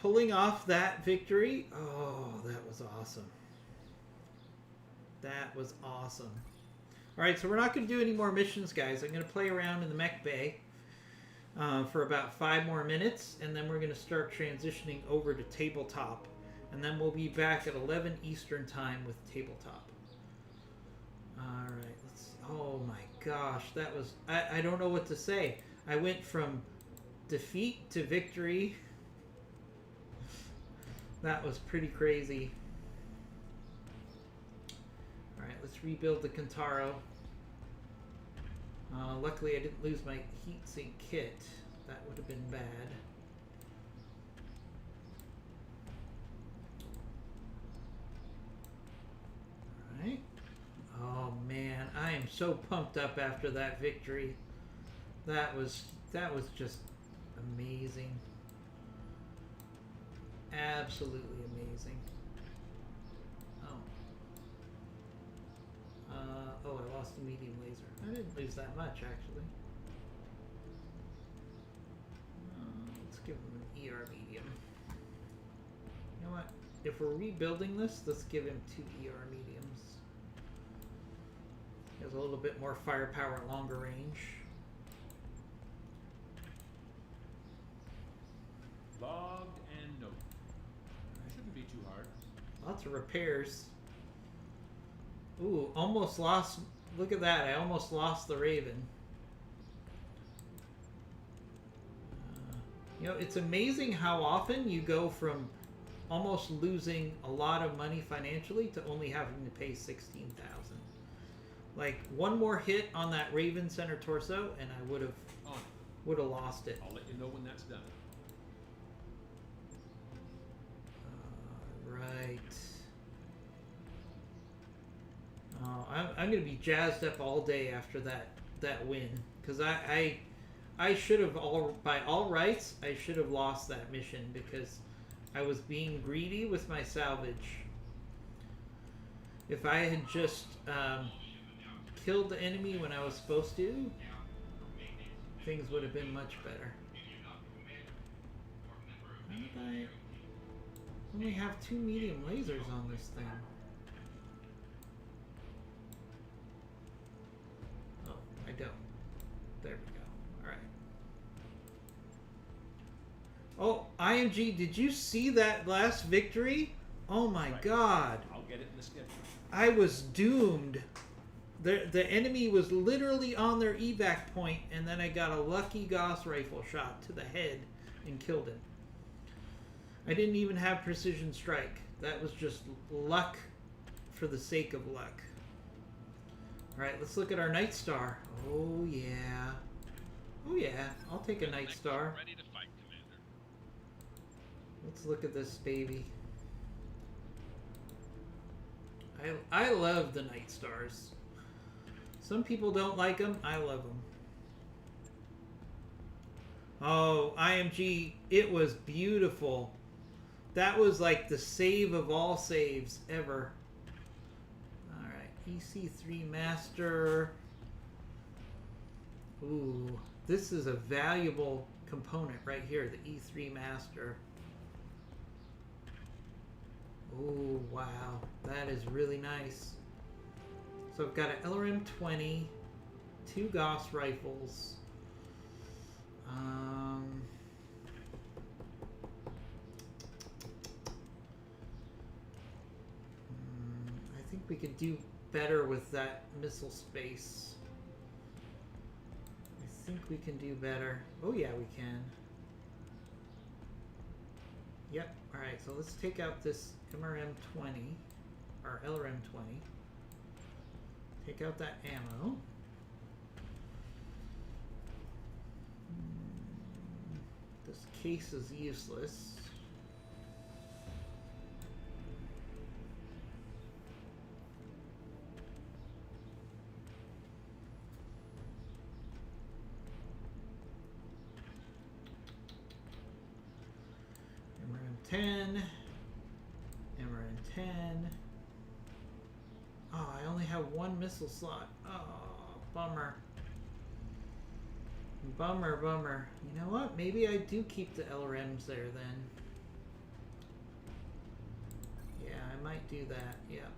Pulling off that victory, oh, that was awesome. That was awesome. Alright, so we're not going to do any more missions, guys. I'm going to play around in the mech bay for about 5 more minutes, and then we're going to start transitioning over to tabletop. And then we'll be back at 11 Eastern time with tabletop. Alright, let's see. Oh my gosh, that was... I don't know what to say. I went from defeat to victory. That was pretty crazy. Alright, let's rebuild the Kentaro. Luckily I didn't lose my heatsink kit. That would have been bad. Alright. Oh man, I am so pumped up after that victory. That was just amazing. Absolutely amazing. Oh, I lost a medium laser. I didn't lose that much, actually. Let's give him an ER medium. You know what? If we're rebuilding this, let's give him 2 ER mediums. He has a little bit more firepower at longer range. Logged and noted. Shouldn't be too hard. Lots of repairs. Ooh, almost lost Look at that. I almost lost the Raven. You know, it's amazing how often you go from almost losing a lot of money financially to only having to pay 16,000. Like one more hit on that Raven center torso, and I would have lost it. I'll let you know when that's done. Right. Oh, I'm gonna be jazzed up all day after that win, because I should have by all rights I should have lost that mission because I was being greedy with my salvage. If I had just killed the enemy when I was supposed to, things would have been much better. How did I only have 2 medium lasers on this thing? Oh, I don't. There we go. Alright. Oh, IMG, did you see that last victory? Oh my god. I'll get it in the schedule. I was doomed. The enemy was literally on their evac point, and then I got a lucky Gauss rifle shot to the head and killed him. I didn't even have precision strike. That was just luck for the sake of luck. Alright, let's look at our Night Star. Oh yeah. Oh yeah, I'll take a Night Star. Ready to fight, Commander. Let's look at this baby. I love the Night Stars. Some people don't like them. I love them. Oh, IMG, it was beautiful. That was like the save of all saves ever. Alright, EC3 Master. Ooh, this is a valuable component right here, the E3 Master. Oh, wow. That is really nice. So I've got an LRM-20, 2 Gauss rifles. I think we could do better with that missile space. I think we can do better. Oh yeah, we can. Yep. Alright, so let's take out this MRM-20, or LRM-20. Take out that ammo. This case is useless. MRM-10. MRM-10. Oh, I only have 1 missile slot. Oh, bummer. Bummer, bummer. You know what? Maybe I do keep the LRMs there then. Yeah, I might do that. Yeah.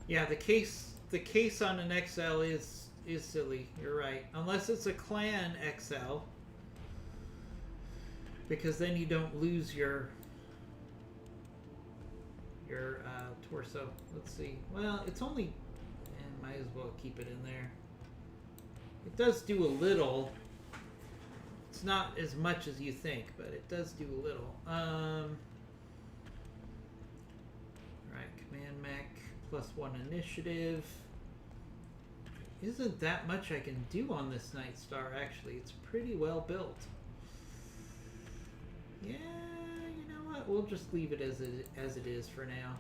Yeah, the case on an XL is silly. You're right. Unless it's a clan XL, because then you don't lose your torso. Let's see. Well, it's only, and might as well keep it in there. It does do a little. It's not as much as you think, but it does do a little. Right, command mech +1 initiative. Isn't that much I can do on this Night Star? Actually, it's pretty well built. Yeah, you know what? We'll just leave it as it is for now.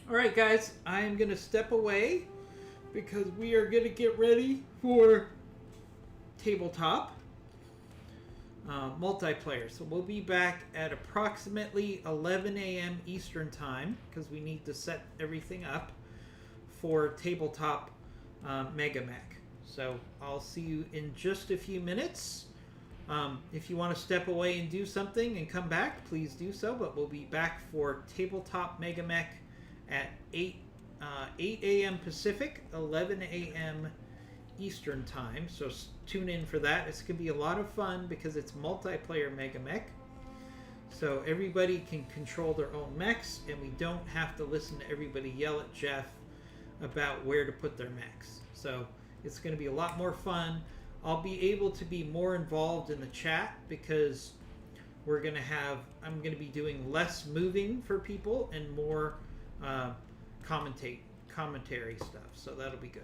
Alright guys, I am going to step away because we are going to get ready for tabletop multiplayer. So we'll be back at approximately 11 a.m. Eastern time because we need to set everything up for tabletop MegaMek. So I'll see you in just a few minutes. If you want to step away and do something and come back, please do so. But we'll be back for tabletop MegaMek at 8 a.m. Pacific, 11 a.m. Eastern time. So tune in for that. It's going to be a lot of fun because it's multiplayer MegaMek. So everybody can control their own mechs, and we don't have to listen to everybody yell at Jeff about where to put their mechs. So it's going to be a lot more fun. I'll be able to be more involved in the chat because I'm going to be doing less moving for people and more commentary stuff. So that'll be good.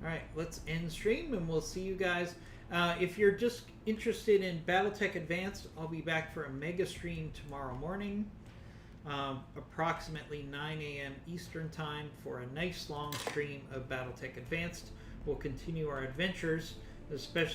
Alright, let's end stream and we'll see you guys. If you're just interested in Battletech Advanced, I'll be back for a mega stream tomorrow morning, approximately 9 a.m. Eastern Time, for a nice long stream of Battletech Advanced. We'll continue our adventures, especially